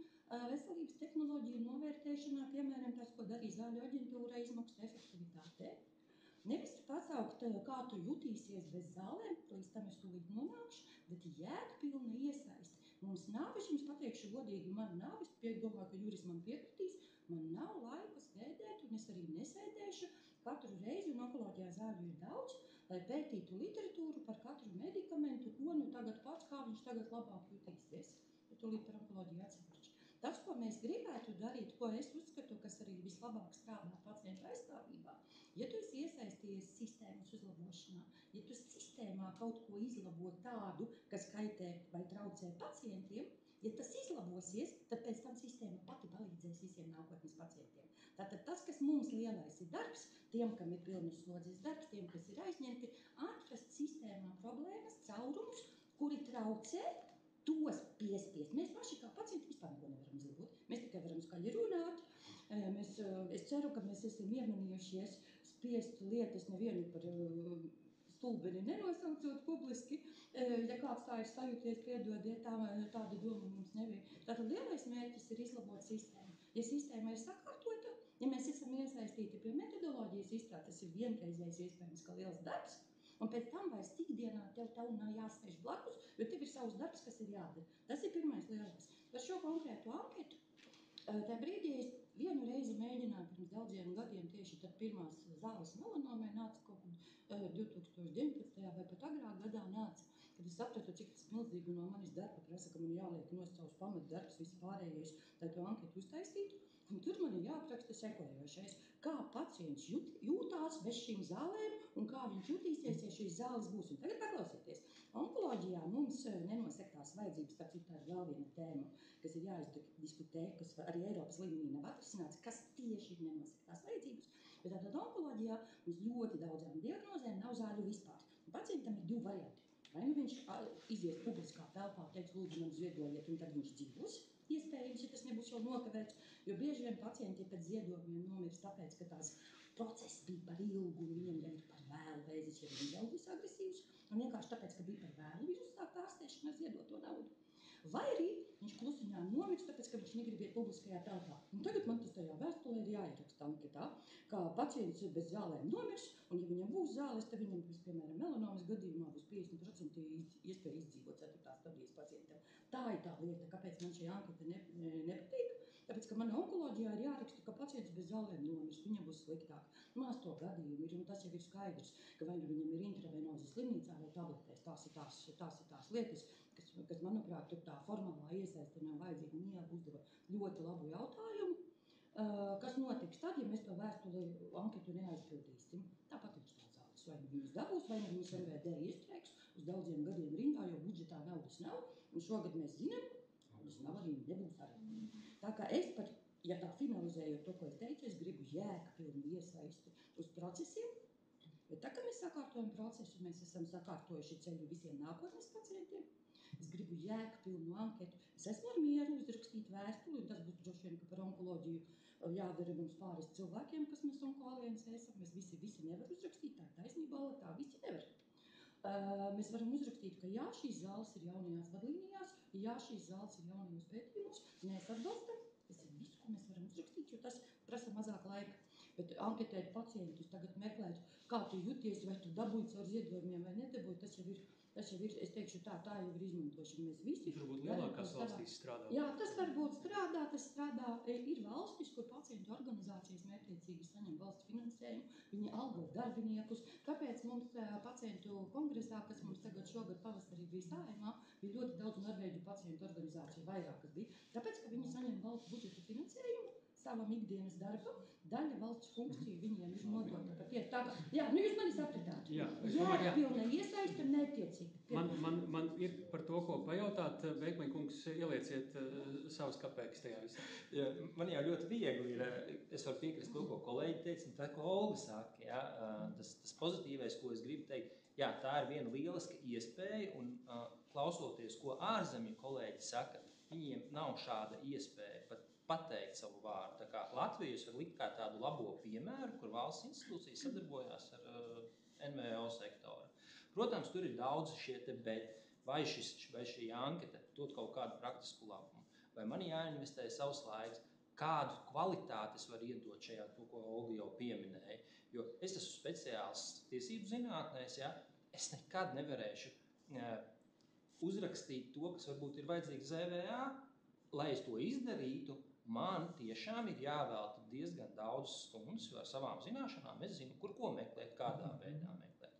veselības tehnoloģiju novērtēšanā, piemēram, tas, ko darīja Zāļu aģentūra izmaksu efektivitātē. Nevis pasaukt, kā tu jutīsies bez zālēm, līdz tam es tūlīt nonākšu, bet jēgpilna iesaisti. Mums nav, es jums pateikšu godīgi, man nav, es domāju, ka Juris man piekritīs, man nav laika sēdēt, un es arī nesēdēšu katru reizi, un onkoloģijā zāļu ir daudz, lai pētītu literatūru par katru medikamentu, ko nu tagad pats, kā viņš tagad labāk jutīsies. Bet tūlīt par onkoloģiju atsevišķi. Tas, ko mēs gribētu darīt, ko es uzskatu, kas arī vislabāk strādā pacientu aizstāvībā, ja tu esi iesaistījies sistēmas uzlabošanā, ja tu sistēmā kaut ko izlabo tādu, kas kaitē vai traucē pacientiem, ja tas izlabosies, tad pēc tam sistēma pati palīdzēs visiem nākotnes pacientiem. Tātad tas, kas mums lielais ir darbs, tiem, kam ir pilnas slodzes darbs, tiem, kas ir aizņemti, atrast sistēmā problēmas, caurumus, kuri traucē, tos piespiest. Mēs paši kā pacienti vispār neko nevaram izlabot. Mēs tikai varam skaļi runāt. Es ceru, ka mēs esam iemanījušies spiest lietas nevienu par stulbeni nenosaucot publiski. Ja kāds tā ir sajūties, piedodiet, tāda doma mums nebija. Tātad lielais mērķis ir izlabot sistēmu. Ja sistēma ir sakārtota, ja mēs esam iesaistīti pie metodoloģijas izstrādes, tas ir vienreizējs iespējams, ka liels darbs, un pēc tam vairs ikdienā tev nav jāspēj blakus, jo tev ir savs darbs, kas ir jādara. Tas ir pirmais lielais. Par šo konkrēto anketu, tajā brīdī es vienu reizi mēģināju pirms daudziem gadiem, tieši tad pirmās zāles melanomē nāca kaut kur 2019. vai pat agrāk gadā nāca, kad es sapratu, cik tas milzīgi no manis darba prasa, ka man jāliek no savus pamatdarbus, visi pārējais, lai to anketu uztaistītu. Un tur man ir jāapraksta sekojošais, kā pacients jūtās bez šīm zālēm un kā viņš jutīsies, ja šīs zāles būs. Un tagad paklausieties, onkoloģijā mums nenosektās vajadzības, tāpēc tā ir vēl viena tēma, kas ir jāizdiskutē, kas arī Eiropas līmenī nav atrisināts, kas tieši ir nenosektās vajadzības. Bet tātad onkoloģijā mums ļoti daudzām diagnozēm nav zāļu vispār. Un pacientam ir 2 varianti. Vai nu viņš izies publiskā telpā, teiks, lūdzu man ziedojiet, un tad viņš dzīvos. Iespējams, ja tas nebūs jau nokavēts, jo bieži vien pacienti pēc ziedojumiem nomirst tāpēc, ka tās process bija par ilgu un viņiem jau ir par vēlu reizes, ja viņi jau visu agresīvs, un vienkārši tāpēc, ka bija par vēlu, viņš uzsāk ārstēšanu ar ziedoto naudu. Vai arī viņš klusiņā nomirst, tāpēc, ka viņš negrib iet publiskajā telpā. Un tagad man tas tajā vēstulē ir jāieraksta anketā, kā pacients bez zālēm nomirs, un ja viņam būs zāles, tad viņam, piemēram, melanomas gadījumā būs 50% iespēja izdzīvot 4. stadijas pacientam. Tā ir tā lieta, kāpēc man šī anketa nepatīk, tāpēc, ka man onkoloģijā ir jāraksta, ka pacients bez zālēm nomirs, viņam būs sliktāk. Mās to gadījumu ir, un tas jau ir skaidrs, ka vai viņam ir intravenozes slimnīcā vai tabletēs. Tās ir tās lietas, kas manuprāt, tur tā formālā iesaiste nav vajadzīga. Mija uzdeva ļoti labu jautājumu. Kas notiks tad, ja mēs to vēstuli anketu neaizpildīsim? Tāpat viņš tā zāles. Vai viņus dabūs, vai viņus MVD iestrēgs uz daudziem gadiem rindā, jo budžetā naudas nav. Un šogad mēs zinām, naudas nav arī nebūs arī. Tā kā es pat, ja tā finalizējot to, ko es teicu, es gribu jēgpilnu iesaisti uz procesiem. Bet tā, ka mēs sakārtojam procesu, mēs esam sakārtojuši ceļu visiem nākotnes pacientiem. Es gribu jēgpilnu anketu. Es esmu ar mieru uzrakstīt vēstuli, un tas būs droši vien, ka par onkoloģiju jādara mums pāris cilvēkiem, kas mēs Onkoaliansē esam. Mēs visi nevar uzrakstīt, tā ir taisnība, tā visi nevar. Mēs varam uzrakstīt, ka jā, šīs zāles ir jaunajās vadlīnijās, jā, šīs zāles ir jaunajos pētījumos, mēs atbalstam. Tas ir viss, ko mēs varam uzrakstīt, jo tas prasa mazāk laika. Bet anketēt pacientus, tagad meklēt, kā kā tu jūties, vai tu dabūji caur ziedojumiem vai nedabūji, tas jau ir, es teikšu tā jau ir izmantošana. Mēs visi. Varbūt lielākās valstīs strādā. Jā, tas varbūt strādā, ir valstis, kur pacientu organizācijas mērķtiecīgi saņem valsts finansējumu, viņi algo darbiniekus. Kāpēc mums pacientu kongresā, kas mums tagad šogad pavasarī bija Saeimā, bija ļoti daudz norvēģu pacientu organizāciju, vairākas bija. Tāpēc, ka viņi saņem valsts budžeta finansējumu savam ikdienas darbam, daļa valsts funkcija viņiem ir nodota. Jā, jūs mani sapratāt. Jēgpilna iesaista netiecīgi. Man ir par to, ko pajautāt. Beikmeņa kungs, ielieciet savas kapēkas tajā visā. Ja, man jau ļoti viegli ir, es varu piekrist to, ko kolēģi teica, un tā, ko Olga saka, ja, tas pozitīvais, ko es gribu teikt, jā, tā ir viena lieliska iespēja, un klausoties, ko ārzemju kolēģi saka, viņiem nav šāda iespēja pat pateikt savu vārdu. Tā kā Latvijas var likt kā tādu labo piemēru, kur valsts institūcijas sadarbojās ar NVO sektoru. Protams, tur ir daudz šie te bet, vai šī anketa dod kaut kādu praktisku labumu, vai man jāinvestē savs laiks, kādu kvalitāti es varu iedot šajā, to, ko Olga jau pieminēja. Jo es esmu speciālists tiesību zinātnēs, ja, es nekad nevarēšu uzrakstīt to, kas varbūt ir vajadzīgs ZVA, lai es to izdarītu. Man tiešām ir jāvēlta diezgan daudz stundas, jo ar savām zināšanām es zinu, kur ko meklēt, kādā veidā meklēt.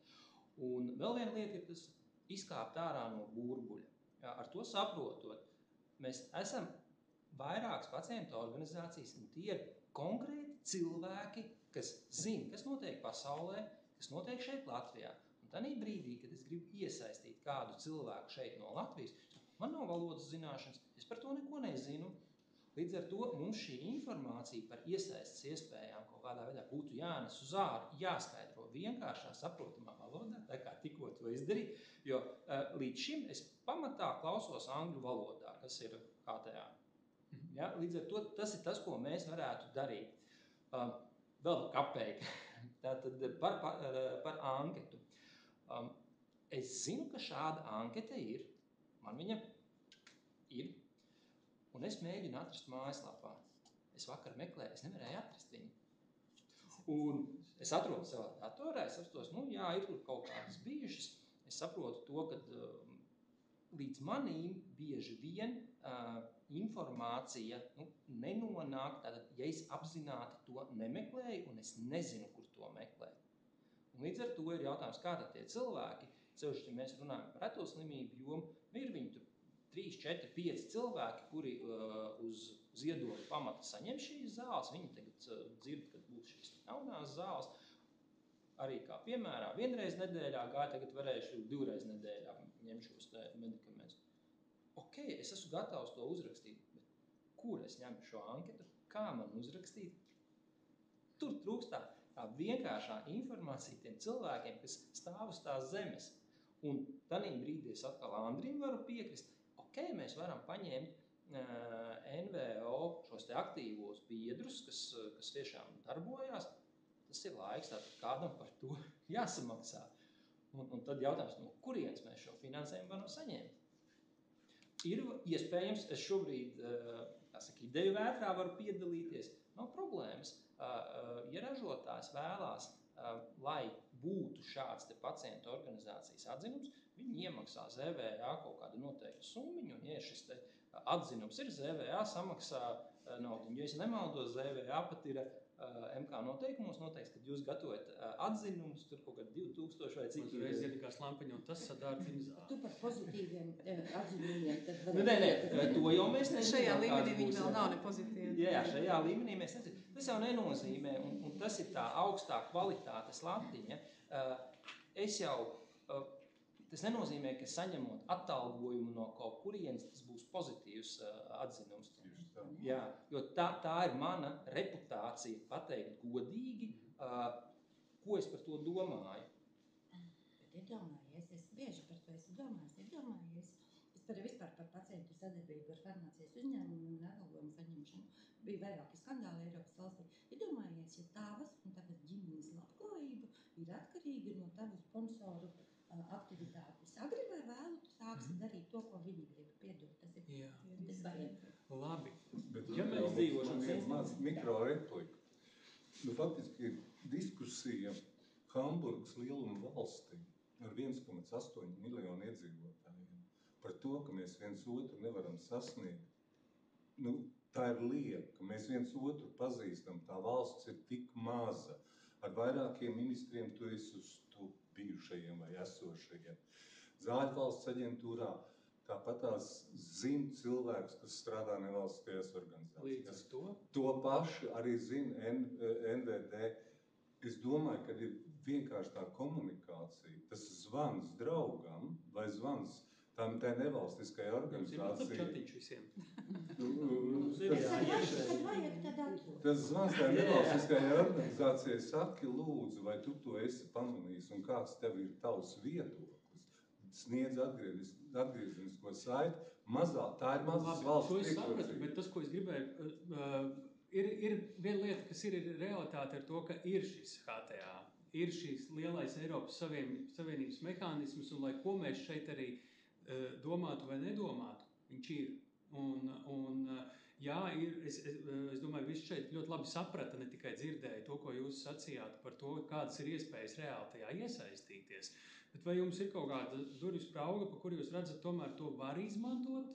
Un vēl viena lieta ir tas izkāpt ārā no burbuļa. Jā, ar to saprotot, mēs esam vairākas pacientu organizācijas, un tie ir konkrēti cilvēki, kas zina, kas notiek pasaulē, kas notiek šeit Latvijā. Un tādā brīdī, kad es gribu iesaistīt kādu cilvēku šeit no Latvijas, man nav valodas zināšanas, es par to neko nezinu. Līdz ar to mums šī informācija par iesaistas iespējām kaut kādā veidā būtu jānes uz āru, jāskaidro vienkāršā, saprotamā valodā, tā kā tikko to izdarīju, jo līdz šim es pamatā klausos angļu valodā, kas ir HTA. Ja? Līdz ar to tas ir tas, ko mēs varētu darīt. Vēl kapēka. Tātad par anketu. Es zinu, ka šāda anketa ir, man viņa ir, un es mēģinu atrast mājaslapā. Es vakar meklēju, es nevarēju atrast viņu. Un es atrodu savā datorā, es apstos, jā, ir tur kaut kādas bijušas. Es saprotu to, ka līdz manīm bieži vien informācija nenonāk, tātad, ja es apzināti to nemeklēju, un es nezinu, kur to meklēt. Un līdz ar to ir jautājums, kā tad tie cilvēki, sevišķi, ja mēs runājam par reto slimību jomu, ir viņi tur 3, 4, 5 cilvēki, kuri uz ziedojumu pamata saņem šīs zāles, viņi tagad dzird, kad būs šīs jaunās zāles. Arī kā piemērā, vienreiz nedēļā gāja, tagad varēšu 2 reizes nedēļā ņemt šos medikamentus. Ok, es esmu gatavs to uzrakstīt, bet kur es ņemu šo anketu, kā man uzrakstīt? Tur trūkst tā vienkāršā informācija tiem cilvēkiem, kas stāv uz tās zemes. Un tādā brīdī es atkal Andrim varu piekrist, ok, mēs varam paņemt NVO šos te aktīvos biedrus, kas tiešām darbojās. Tas ir laiks, tātad kādam par to jāsamaksā. Un tad jautājums, no kurienes mēs šo finansējumu varam saņemt? Ir iespējams, es šobrīd, ideju vētrā varu piedalīties, nav problēmas. Ja ražotājs vēlās, lai būtu šāds te pacientu organizācijas atzinums, viņi iemaksā ZVA kaut kādu noteiktu summiņu, un ja šis te atzinums ir ZVA samaksā naudu. Ja es nemaldos, ZVA pat ir MK noteikumos noteikts, kad jūs gatavojat atzinumus, tur kaut kādi 2000 vai cik. Tur reiz iedikās lampiņu, un tas sadārdzina zāli. Tu par pozitīviem atzinumiem tad varētu... Nē, to jau mēs nezinām. Šajā līmenī viņi vēl nav ne pozitīvi. Jā, šajā līmenī mēs nezinām. Tas jau nenozīmē, un tas ir tā augstā kvalitātes latiņa. Tas nenozīmē, ka saņemot atalgojumu no kaut kurienes, tas būs pozitīvs atzinums. Jā, jo tā ir mana reputācija pateikt godīgi, ko es par to domāju. Bet iedomājies, es bieži par to esmu domājis. Es vispār par pacientu sadarbību ar farmācijas uzņēmumu un atalgojumu saņemšanu. Bija vairāki skandāli Eiropas valstī. Iedomājies, ja tavas un tavas ģimenes labklājība ir atkarīga no tavu sponsoru aktivitātes. Agri vai vēlu tu sāksi darīt to, ko viņi grib piedot. Tas ir svarīgi. Labi. Bet ja mēs dzīvošam viens māc mikrorepliku. Faktiski diskusija Hamburgas lieluma valstī ar 1,8 miljonu iedzīvotājiem par to, ka mēs viens otru nevaram sasniegt. Tā ir lieka, mēs viens otru pazīstam, tā valsts ir tik maza. Ar vairākiem ministriem tu esi uz tu bijušajiem vai esošajiem. Zāļu valsts aģentūrā tāpat tās 100 cilvēkus, kas strādā nevalstiskajās organizācijās. To pašu arī zina NVD. Es domāju, ka ir vienkārši tā komunikācija, tas zvans draugam vai zvans tā nevalstiskajai organizācijai. Tas zvans tā nevalstiskajai organizācijai saki, lūdzu, vai tu to esi pamanījis un kāds tev ir tavs viedoklis. Sniedz atgriezenisko saiti. Tā ir mazas valsts. To es sapratu, bet tas, ko es gribēju, ir viena lieta, kas ir realitāte ar to, ka ir šis HTA, ir šīs lielais Eiropas Savienības mehānisms, un lai ko mēs šeit arī domātu vai nedomātu, viņš ir. Jā, es domāju, visi šeit ļoti labi saprata, ne tikai dzirdēja to, ko jūs sacījāt par to, kādas ir iespējas reāli tajā iesaistīties. Bet vai jums ir kaut kāda durvju sprauga, pa kuru jūs redzat, tomēr to var izmantot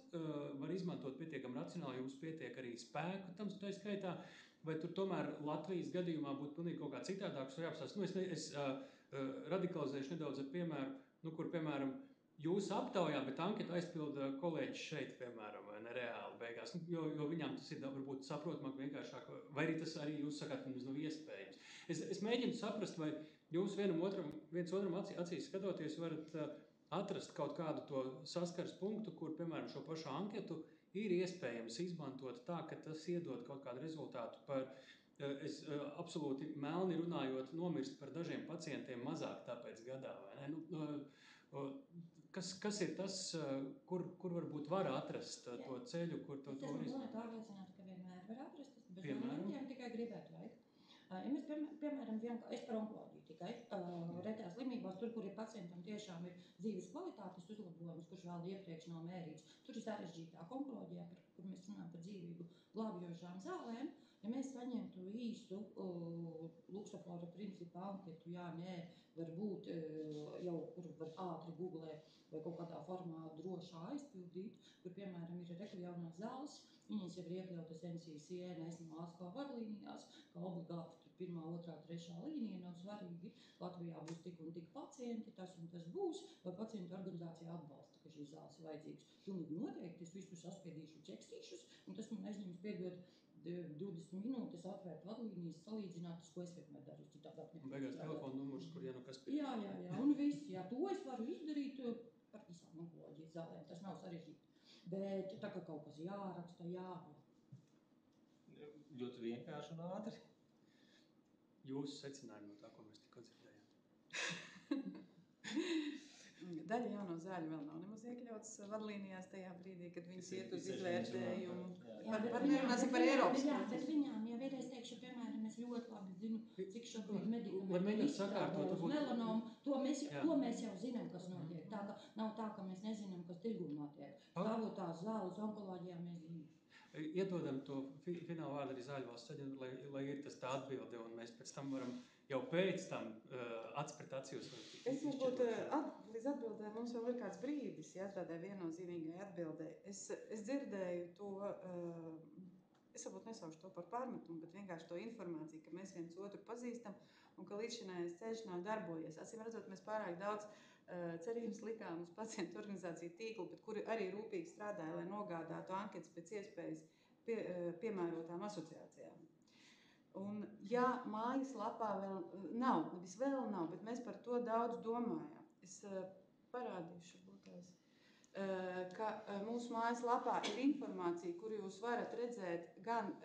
pietiekami racionāli, jums pietiek arī spēku tam tā skaitā, vai tur tomēr Latvijas gadījumā būtu pilnīgi kaut kā citādāks vai jāapstāst? Es radikalizēšu nedaudz ar piemēru, kur, piemēram, jūs aptaujā, bet anketu aizpilda kolēģis šeit, piemēram, vai nereāli beigās, jo viņām tas ir varbūt saprotamāk, vienkāršāk, vai arī tas arī jūs sakāt, mums nav iespējams. Es mēģinu saprast, vai jūs viens otram acīs skatoties varat atrast kaut kādu to saskars punktu, kur, piemēram, šo pašu anketu ir iespējams izmantot tā, ka tas iedod kaut kādu rezultātu par, es absolūti melni runājot, nomirst par dažiem pacientiem mazāk tāpēc gadā, vai ne? Kas ir tas, kur varbūt var atrast to ceļu, kur to var izmantot? Es pārliecināta, ka vienmēr var atrast, bet man tikai gribētu vajag. Ja mēs, piemēram, es par onkoloģiju tikai, retās slimībās, tur, kur ir pacientam tiešām ir dzīves kvalitātes uzlabojums, kurš vēl iepriekš nav mērīts, tur ir sarežģītāk onkoloģijā, kur mēs runājam par dzīvību glābjošām zālēm. Ja mēs saņemtu īstu Luksafora principu anketu, jā, nē, varbūt jau, kur var ātri googlēt vai kaut kādā formā drošā aizpildīt, kur, piemēram, ir jaunās zāles, viņas jau ir iekļautas NCCN, ASKO vadlīnijās, ka obligāti 1., 2., 3. līnija nav svarīgi. Latvijā būs tik un tik pacienti, tas un tas būs, vai pacientu organizācija atbalsta, ka šīs zāles ir vajadzīgas. Pilnīgi noteikti, es visu saspiedīšu čekstīšus, un tas man aizņems piedot 20 minūtes atvērt vadlīnijas, salīdzināt, ko es vienmēr daru, citādāk nekad. Beigās telefona numurs, kur kas pie. Jā, un viss, jā, to es varu izdarīt par visām onkoloģijas zālēm, tas nav sarežģīti. Bet tā kā kaut kas jāraksta, Ļoti vienkārši un ātri. Jūsu secinājumi no tā, ko mēs tikko dzirdējām? Daļa jauno zāļu vēl nav nemaz iekļauts vadlīnijās tajā brīdī, kad viņas iet uz izvērtējumu. Nerunāsim par Eiropas. Bet viņām jau ir, es teikšu, piemēram, es ļoti labi zinu, cik šobrīd medikamenti izstrādā uz melanomu. To mēs jau zinām, kas notiek. Tā ka nav tā, ka mēs nezinām, kas tirgū notiek. Stāvot tās zāles onkoloģijā mēs zinām. Iedodam to finālu vārdu arī Zāļu valsts aģentūrai, lai ir tas tā atbilde, un mēs pēc tam varam jau pēc tam atspērt acīs. Es varbūt līdz atbildē mums vēl ir kāds brīdis, ja tādai viennozīmīgai atbildē. Es dzirdēju to, es varbūt nesaukšu to par pārmetumu, bet vienkārši to informāciju, ka mēs viens otru pazīstam un ka līdzinājais ceļš nav darbojies. Acīm redzot, mēs pārāk daudz cerības likām uz pacientu organizāciju tīklu, bet kuri arī rūpīgi strādāja, lai nogādātu anketas pēc iespējas piemērotām asociācijām. Un, ja mājaslapā vēl nav, bet mēs par to daudz domājam. Es parādīšu būtās, ka mūsu mājaslapā ir informācija, kur jūs varat redzēt gan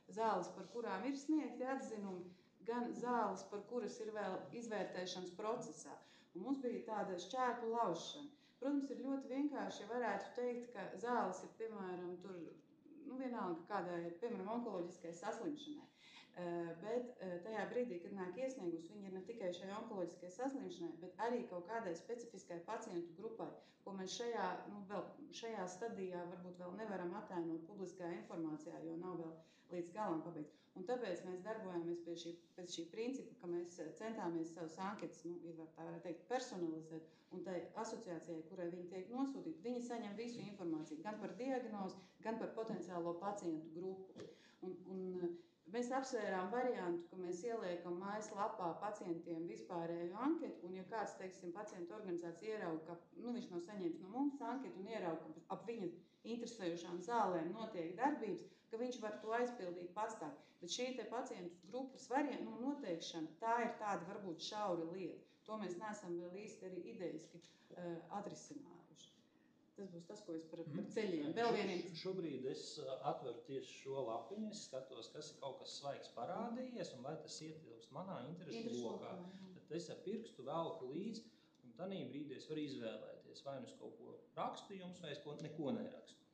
zāles, par kurām ir sniegti atzinumi, gan zāles, par kuras ir vēl izvērtēšanas procesā. Un mums bija tāda šķēpu laušana. Protams, ir ļoti vienkārši, ja varētu teikt, ka zāles ir, piemēram, tur, vienalga kādai, piemēram, onkoloģiskai saslimšanai. Bet tajā brīdī, kad nāk iesniegus, viņi ir ne tikai šai onkoloģiskai saslimšanai, bet arī kaut kādai specifiskai pacientu grupai, ko mēs šajā stadijā varbūt vēl nevaram attēnot publiskajā informācijā, jo nav vēl līdz galam pabeigts. Un tāpēc mēs darbojāmies pēc šī principa, ka mēs centāmies savus anketas, tā varētu teikt, personalizēt, un tai asociācijai, kurai viņi tiek nosūtīti, viņi saņem visu informāciju, gan par diagnozi, gan par potenciālo pacientu grupu. Un mēs apsvērām variantu, ka mēs ieliekam mājaslapā pacientiem vispārēju anketu, un ja kāds, teiksim, pacientu organizācija ierauga, ka viņš nav saņēmis no mums anketu un ierauga, ka ap viņa interesējušām zālēm notiek darbības, ka viņš var to aizpildīt pastāk. Bet šī te pacientu grupas noteikšana, tā ir tāda varbūt šaura lieta. To mēs neesam vēl īsti arī idejiski atrisinājuši. Tas būs tas, ko es par ceļiem. Šobrīd es atveru tieši šo lapiņu, es skatos, kas ir kaut kas svaigs parādījies, un vai tas ietilpst manā interešu lokā. Tad es ar pirkstu velku līdzi, un tanī brīdī es varu izvēlēties, vai nu es kaut ko rakstu jums, vai es neko nerakstu.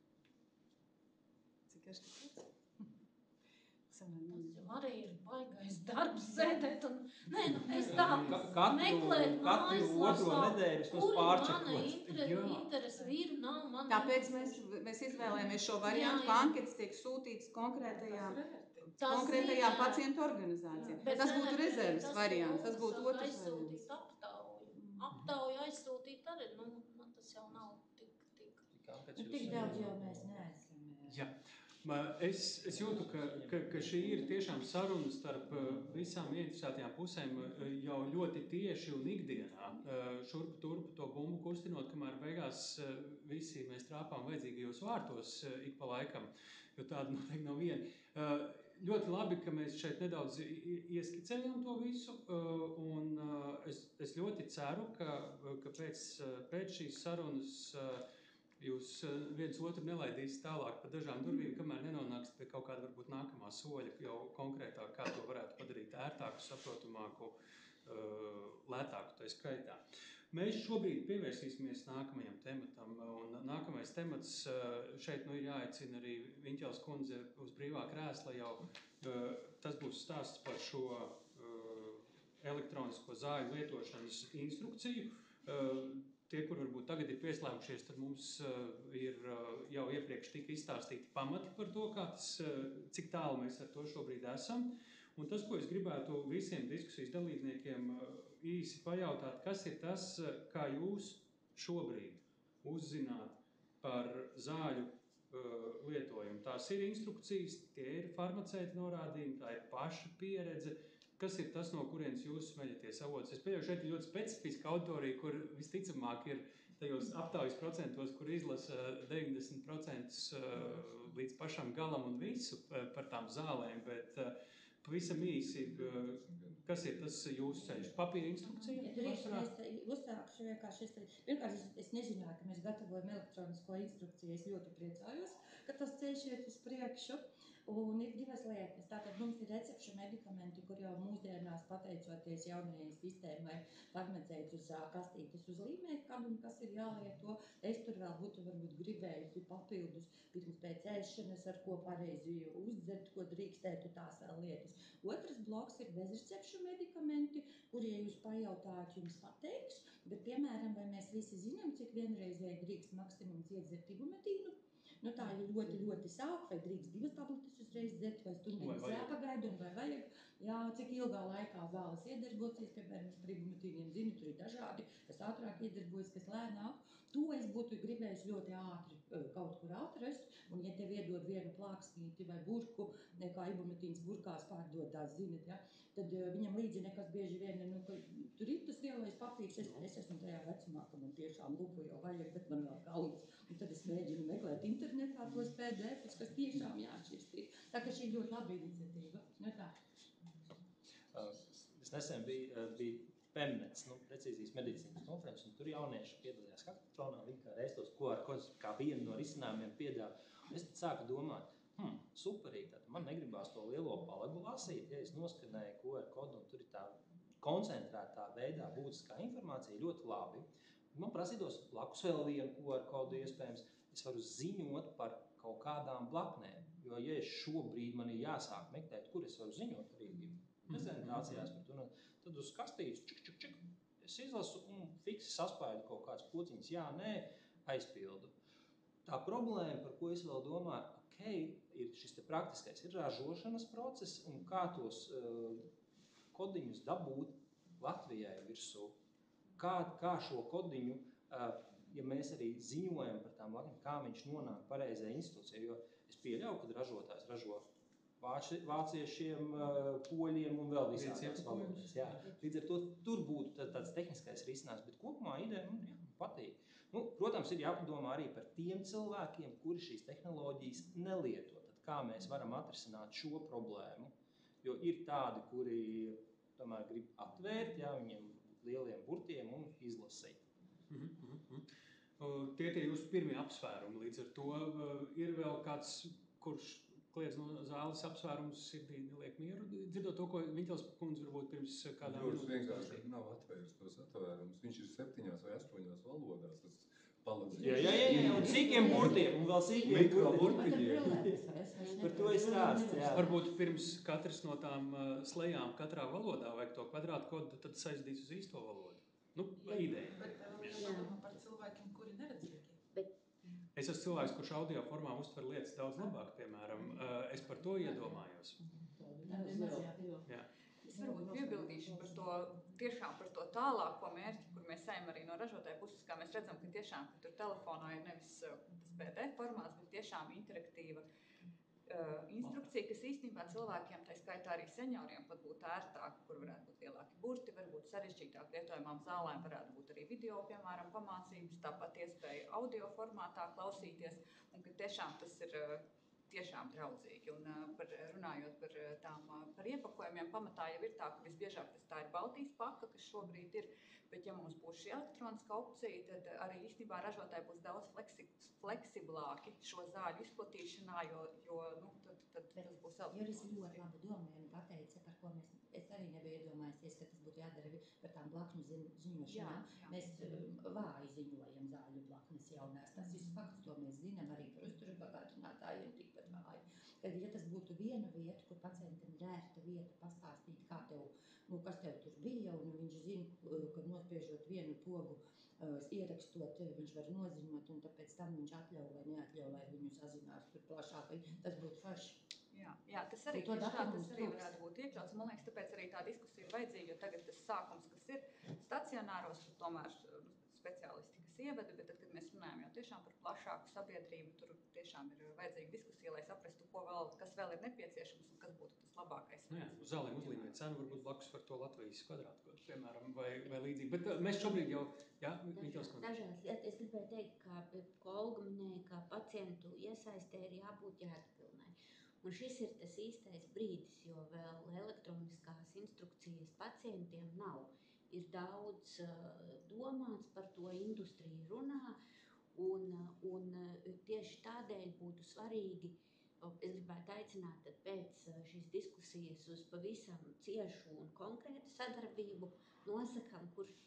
Cik es kāds? Tas jau arī ir baigais darbs sēdēt un... es tā meklēt mājaslapā, kuri mana interesi ir, nav mana Tāpēc mēs izvēlējāmies šo variantu, ka anketas tiek sūtītas konkrētajām pacientu organizācijām. Tas būtu rezerves variants, tas būtu otrs variants. Aptauju aizsūtīt arī, man tas jau nav tik... Tik daudz jau mēs neesam. Jā. Es jūtu, ka šī ir tiešām saruna starp visām ieinteresētajām pusēm jau ļoti tieši un ikdienā. Šurpu turpu to bumbu kustinot, kamēr beigās visi mēs trāpām vajadzīgajos vārtos ik pa laikam, jo tāda noteikti nav viena. Ļoti labi, ka mēs šeit nedaudz ieskicējam to visu, un es ļoti ceru, ka pēc šīs sarunas jūs viens otru nelaidīsiet tālāk pa dažām durvīm, kamēr nenonāksiet pie kaut kāda varbūt nākamā soļa, jau konkrētāk, kā to varētu padarīt ērtāku, saprotamāku, lētāku tai skaitā. Mēs šobrīd pievērsīsimies nākamajam tematam, un nākamais temats šeit ir jāaicina arī Viņķels kundze uz brīvā krēsla jau. Tas būs stāsts par šo elektronisko zāļu lietošanas instrukciju. Tie, kur varbūt tagad ir pieslēgušies, tad mums ir jau iepriekš tika izstāstīti pamati par to, cik tālu mēs ar to šobrīd esam. Un tas, ko es gribētu visiem diskusijas dalībniekiem īsi pajautāt, kas ir tas, kā jūs šobrīd uzzināt par zāļu lietojumu. Tās ir instrukcijas, tie ir farmaceiti norādījumi, tā ir paša pieredze. Kas ir tas, no kurienes jūs smeļaties avots? Es pieļauju, šeit ir ļoti specifiska auditorija, kur visticamāk ir tajos aptaujas procentos, kur izlasa 90% līdz pašam galam un visu par tām zālēm, bet pavisam īsi, kas ir tas jūsu ceļš? Papīra instrukcija? Es uzsākšu vienkārši. Pirmkārt, es nezināju, ka mēs gatavojam elektronisko instrukciju. Es ļoti priecājos, ka tas ceļš iet uz priekšu. Un ir divas lietas. Tātad mums ir recepšu medikamenti, kur jau mūsdienās, pateicoties jaunajai sistēmai, farmaceits uz kastītes uzlīmē, kad un kas ir jālieto. Es tur vēl būtu varbūt gribējusi papildus pirms pēc ēšanas, ar ko pareizi uzdzert, ko drīkstētu, tās vēl lietas. Otrs bloks ir bezrecepšu medikamenti, kur, ja jūs pajautājat, jums pateiks, bet, piemēram, vai mēs visi zinām, cik vienreizēji drīkst maksimums iedzert ibumetīnu? Tā ir ļoti, ļoti sāp, vai drīkst 2 tabletes uzreiz dzert, vai stundiņas jāpagaida, un vai vajag, cik ilgā laikā zāles iedarbosies, piemēram, par ibumetīniem zinu, tur ir dažādi, kas ātrāk iedarbojas, kas lēnāk. To es būtu gribējis ļoti ātri kaut kur atrast, un ja tev iedod vienu plāksnīti vai burku, kā ibumetīns burkās pārdodās, zinat, ja, tad viņam līdzi nekas bieži vien, tur ir tas lielais papīrs, es esmu tajā vecumā, ka man tiešām lupu jau vajag, bet man vēl kauns, un tad es mēģinu meklēt internetā tos PDF-us, kas tiešām jāšķirst ir. Tā ka šī ļoti laba iniciatīva. Es nesen biju PEMNETS, precīzijas medicīnas konferences, un tur jaunieši piedalījās hackathonā, viņi kā reistos QR kodus kā vienu no risinājumiem piedāvā. Un es tad sāku domāt, superīgi, tad man negribās to lielo palagu lasīt, ja es noskanēju QR kodu, un tur ir tā koncentrētā veidā būtiskā informācija ļoti labi. Man prasītos blakus vēl vienu QR kodu iespējams, es varu ziņot par kaut kādām blaknēm, jo ja es šobrīd man ir jāsāk meklēt, kur es varu ziņot par prezentācijās par to. Tad uz kastītes čik. Es izlasu un fiksi saspaidu kaut kāds pociņas, jā, nē, aizpildu. Tā problēma, par ko es vēl domāju, ir šis te praktiskais, ir ražošanas process un kā tos kodiņus dabūt Latvijai virsū. Kā šo kodiņu, ja mēs arī ziņojam par tām lakņiem, kā viņš nonāk pareizajai institūcijai, jo es pieļauju, kad ražotājs ražo vāciešiem, poļiem un vēl visādās valodās. Jā. Līdz ar to tur būtu tāds tehniskais risinājums, bet kopumā ideja man patīk. Protams, ir jāpadomā arī par tiem cilvēkiem, kuri šīs tehnoloģijas nelieto. Tad kā mēs varam atrisināt šo problēmu? Jo ir tādi, kuri tomēr grib atvērt, jā, viņiem lieliem burtiem un izlasīt. Tie jūsu pirmie apsvērumi. Līdz ar to ir vēl kāds, kurš kliedz no zāles apsvērums sirdī neliek mieru. Dzirdot to, ko Viņķels kundze varbūt pirms kādām minūtēm. Ļoti vienkārši nav atvērs tos atvērums. Viņš ir 7 vai 8 valodās. Tas palīdz. Jā, un cīkiem burtiem, un vēl cīkiem mikroburtiņiem. Par to ir stāsts, jā. Varbūt pirms katras no tām slejām katrā valodā vajag to kvadrātkodu, tad saistīt uz īsto valodu. Ideja. Bet mēs domājam par cilvēkiem, kuri neredzīgi. Es esmu cilvēks, kurš audio formā uztver lietas daudz labāk, piemēram. Es par to iedomājos. Jā. Es varbūt piebildīšu par to tālāko mērķi, kur mēs ejam arī no ražotāja puses, kā mēs redzam, ka tiešām ka tur telefonā ir nevis tas PDF formāts, bet tiešām interaktīva instrukcija, kas īstenībā cilvēkiem, tā skaitā arī senioriem, pat būtu ērtāk, kur varētu būt lielāki burti, varbūt sarežģītāk lietojamām zālēm, varētu būt arī video, piemēram, pamācības, tāpat iespēja audio formātā klausīties, un ka tiešām tas ir tiešām draudzīgi. Un runājot par iepakojumiem, pamatā jau ir tā, ka visbiežāk tā ir Baltijas paka, kas šobrīd ir, bet ja mums būs šī elektroniska opcija, tad arī īstenībā ražotāji būs daudz fleksiblāki šo zāļu izplatīšanā, jo tad tas būs elektroniski. Juris ļoti labu domu pateica, par ko es arī nebiju iedomājusies, ka tas būtu jādara par tām blakņu ziņošanām. Mēs vāji ziņojam zāļu blaknes jaunās. Tas viss fakts, to mēs zinām arī par uzturu bagātinātājiem tikpat vāji. Kad, ja tas būtu viena vieta, kur pacientam ir ērta vieta pastāstīt, kas tev tur bija, un viņš zina, ka nospiežot vienu pogu, ierakstot, viņš var noziņot, un tāpēc tam viņš atļauj vai neatļauj, lai viņu sazinās tur plašāk. Tas būtu forši. Jā, tas arī varētu būt iekļauts. Man liekas, tāpēc arī tā diskusija ir vajadzīga, jo tagad tas sākums, kas ir stacionāros, tomēr speciālisti, kas ieveda, bet tad, kad mēs runājam jau tiešām par plašāku sabiedrību, tur tiešām ir vajadzīga diskusija, lai saprastu, kas vēl ir nepieciešams un kas būtu tas labākais. Uz zālēm uzlīmēt cenu, varbūt blakus par to Latvijas kvadrātkodu, piemēram, vai līdzīgi. Bet mēs šobrīd jau, Viņķels kundze. Dažās lietas, es gribēju teikt, ko Olga minēja, ka pacientu iesaistē ir jābūt jēgpilnai. Un šis ir tas īstais brīdis, jo vēl elektroniskās instrukcijas pacientiem nav. Ir daudz domāts par to, industrija runā, un tieši tādēļ būtu svarīgi, es gribētu aicināt pēc šīs diskusijas uz pavisam ciešu un konkrētu sadarbību,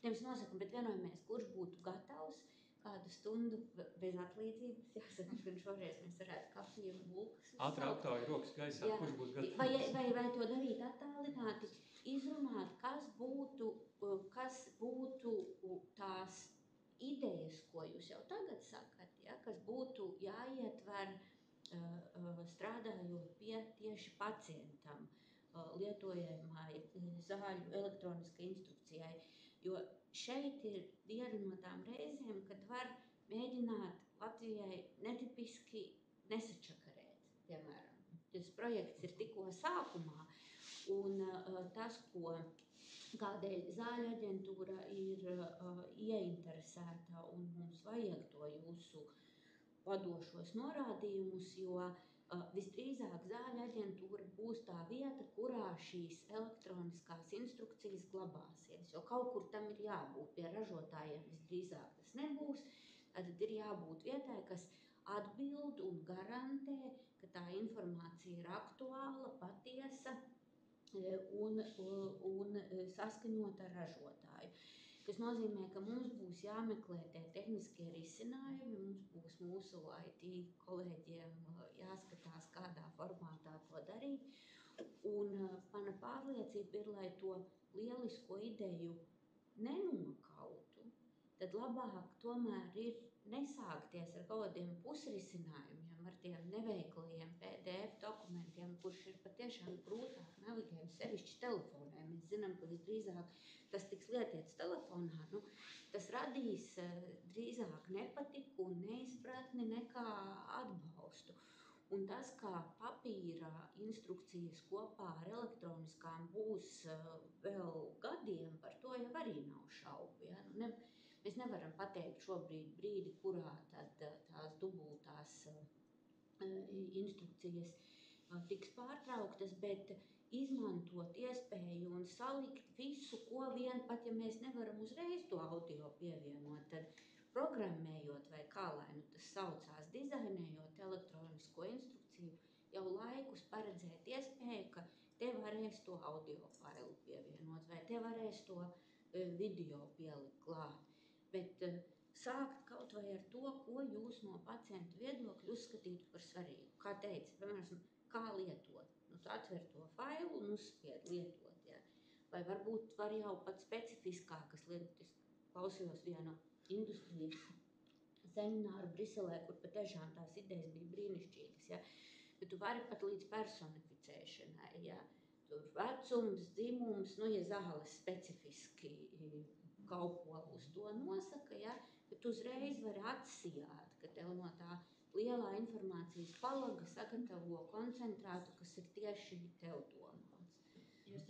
nevis nosakam, bet vienojamies, kurš būtu gatavs kādu stundu bez atlīdzības. Jāsaka, ka šoreiz mēs varētu kafiju un bulkas. Ātrā aptauja rokas gaisā, kurš būtu gatavs? Vai to darīt attālināti, izrunāt, kas būtu tās idejas, ko jūs jau tagad sakat, kas būtu jāietver strādājot pie tieši pacientam lietojamai zāļu elektroniskai instrukcijai. Jo šeit ir viena no tām reizēm, kad var mēģināt Latvijai netipiski nesačakarēt, piemēram. Tas projekts ir tikko sākumā, un tas, kādēļ zāļu aģentūra ir ieinteresēta, un mums vajag to jūsu vadošos norādījumus, jo visdrīzāk zāļu aģentūra būs tā vieta, kurā šīs elektroniskās instrukcijas glabāsies, jo kaut kur tam ir jābūt. Pie ražotājiem visdrīzāk tas nebūs, tad ir jābūt vietai, kas atbild un garantē, ka tā informācija ir aktuāla, patiesa un saskaņota ar ražotāju. Tas nozīmē, ka mums būs jāmeklē tie tehniskie risinājumi, mums būs mūsu IT kolēģiem jāskatās, kādā formātā to darīt. Un mana pārliecība ir, lai to lielisko ideju nenokautu, tad labāk tomēr ir nesākties ar kaut kādiem pusrisinājumiem, ar tiem neveiklajiem PDF dokumentiem, kurš ir patiešām grūtāk navigējami, sevišķi telefonē. Mēs zinām, ka visdrīzāk tas tiks lietots telefonā. Tas radīs drīzāk nepatiku un neizpratni nekā atbalstu. Un tas, kā papīra instrukcijas kopā ar elektroniskām būs vēl gadiem, par to jau arī nav šaubu. Ja? Mēs nevaram pateikt šobrīd brīdi, kurā tad tās dubultās instrukcijas tiks pārtrauktas, bet izmantot iespēju un salikt visu, ko vien, pat ja mēs nevaram uzreiz to audio pievienot, tad programmējot vai kā lai tas saucās, dizainējot elektronisko instrukciju, jau laikus paredzēt iespēju, ka te varēs to audio failu pievienot vai te varēs to video pielikt klāt. Bet sākt kaut vai ar to, ko jūs no pacientu viedokļa uzskatītu par svarīgu. Kā teica, piemēram, kā lietot. Tu atver to failu un uzspied lietot. Ja? Vai varbūt var jau pat specifiskākas lietas. Klausījos vienu industrijas semināru Briselē, kur patiešām tās idejas bija brīnišķīgas. Ja? Bet tu vari pat līdz personificēšanai. Ja? Tur vecums, dzimums, ja zāles specifiski kaut ko uz to nosaka, ja? Bet uzreiz var atsijāt, ka tev no tā lielā informācijas palaga sagatavo koncentrātu, kas ir tieši tev domāts. Jūs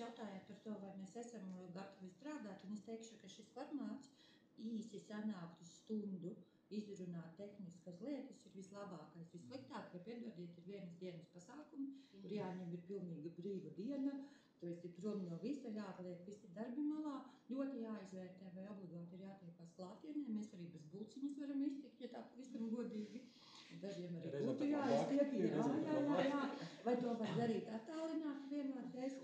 jautājāt par to, vai mēs esam gatavi strādāt, un es teikšu, ka šis formāts īsi sanākt uz stundu, izrunāt tehniskas lietas ir vislabākais. Vissliktāk, ja piedodiet, ir vienas dienas pasākumi, kur jāņem ir pilnīga brīva diena, tu esi prom no visa, jāatliek visi darbi malā, ļoti jāizvērtē, vai obligāti ir jātiekās klātienē. Mēs arī bez bulciņas varam iztikt, ja tā pavisam godīgi. Dažiem arī būtu jāiztiek, jā. Vai to var darīt attālināt vienādreiz.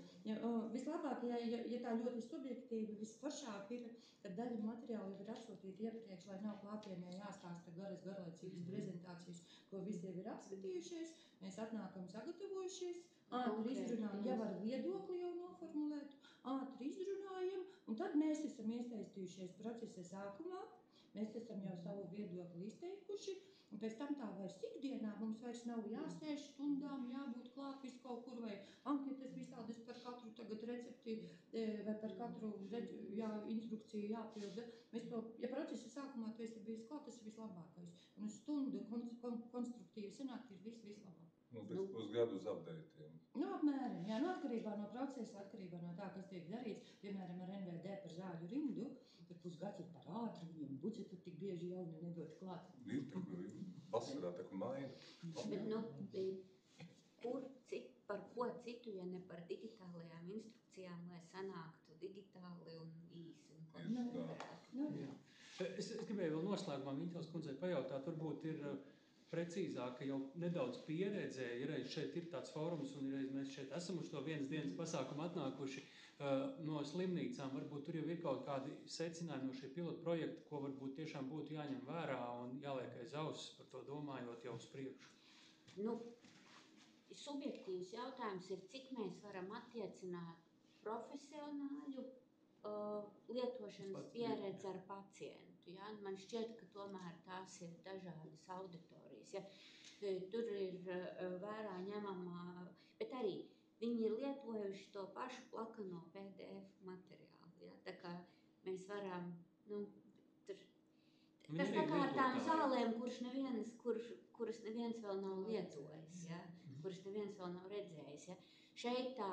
Vislabāk, ja tā ļoti subjektīvi, visforšāk ir, kad daļa materiāli ir atsūtīti iepriekš, lai nav klātienē jāstāsta garlaicīgas prezentācijas, ko visi jau ir apskatījušies. Mēs atnākam sagatavojušies, ātri izrunājam, jau ar viedokli jau noformulētu, ātri izrunājam, un tad mēs esam iesaistījušies procesa sākumā, mēs esam jau savu viedokli izteikuši, un pēc tam tā vairs ikdienā mums vairs nav jāsēž stundām, jābūt klāt visu kaut kur, vai anketas visādas par katru tagad recepti, vai par katru instrukciju jāpilda. Mēs to, ja procesa sākumā tu esi bijis klāt, tas ir vislabākais. Un uz stundu konstruktīvi sanākt ir vislabāk. Pēc pusgadu uz updateiem. Apmēram, jā, atkarībā no procesa, atkarībā no tā, kas tiek darīts. Piemēram, ar NVD par zāļu rindu, tad pusgads ir par ātru, viņiem budžetu tik bieži jauni nedod klāt. Ir vasarā tā kā maina. Bet, par ko citu, ja ne par digitālajām instrukcijām, lai sanāktu digitāli un īsi un koncentrēti? Es gribēju vēl noslēgumā Viņķeles kundzei pajautāt, varbūt ir precīzāk, ka jau nedaudz pieredzē, ja reiz šeit ir tāds fórums un ja reiz mēs šeit esam uz to vienas dienas pasākumu atnākuši no slimnīcām, varbūt tur jau ir kaut kādi secinājumi no šī pilota projekta, ko varbūt tiešām būtu jāņem vērā un jāliek aiz auss par to domājot jau uz priekšu. Subjektīvs jautājums ir, cik mēs varam attiecināt profesionāļu lietošanas pieredzi ar pacientu. Ja? Man šķiet, ka tomēr tās ir dažādas auditorijas. Ja? Tur ir vērā ņemama, bet arī viņi ir lietojuši to pašu plakano PDF materiālu. Ja? Tā kā mēs varam, tas tā kā ar tām zālēm, kuras neviens vēl nav lietojis, ja? Kuras neviens vēl nav redzējis. Ja? Šeit tā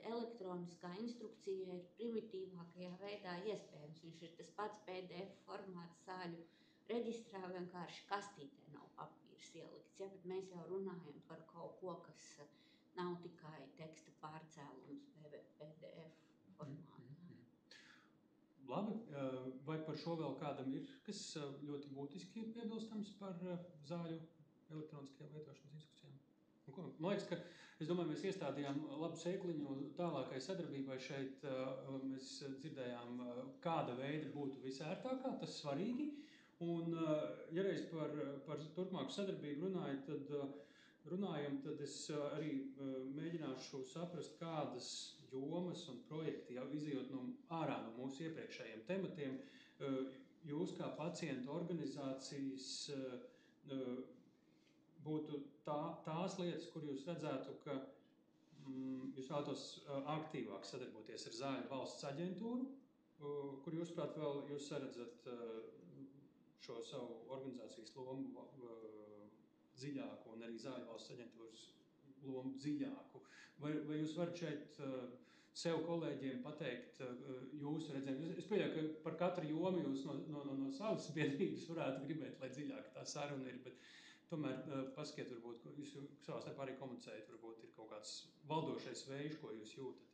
elektroniskā instrukcija ir primitīvākajā veidā iespējams. Viņš ir tas pats PDF formāts zāļu reģistrā, vienkārši kastītē nav papīrs ielikts. Ja? Bet mēs jau runājam par kaut ko, kas nav tikai teksta pārcēlums PDF formātā. Labi, vai par šo vēl kādam ir, kas ļoti būtiski piebilstams par zāļu elektroniskajām lietošanas instrukcijām? Man liekas, ka es domāju, mēs iestādījām labu sēkliņu tālākai sadarbībai šeit. Mēs dzirdējām, kāda veida būtu visērtākā, tas svarīgi. Un, ja reiz par turpmāku sadarbību runājam, tad es arī mēģināšu mēģināšu saprast, kādas jomas un projekti jau izejot ārā no mūsu iepriekšējiem tematiem, jūs kā pacientu organizācijas būtu tās lietas, kur jūs redzētu, ka jūs vēlatos aktīvāk sadarboties ar Zāļu valsts aģentūru, kur jūs, prāt, vēl jūs saredzat šo savu organizācijas lomu dziļāku un arī Zāļu valsts aģentūras lomu dziļāku. Vai jūs varat šeit sev kolēģiem pateikt jūsu redzējumu? Es pieļauju, ka par katru jomu jūs no savas biedrības varētu gribēt, lai dziļāk tā saruna ir, bet tomēr paskiet, varbūt, jūs savā starpā arī komunicējat, varbūt ir kaut kāds valdošais vējš, ko jūs jūtat.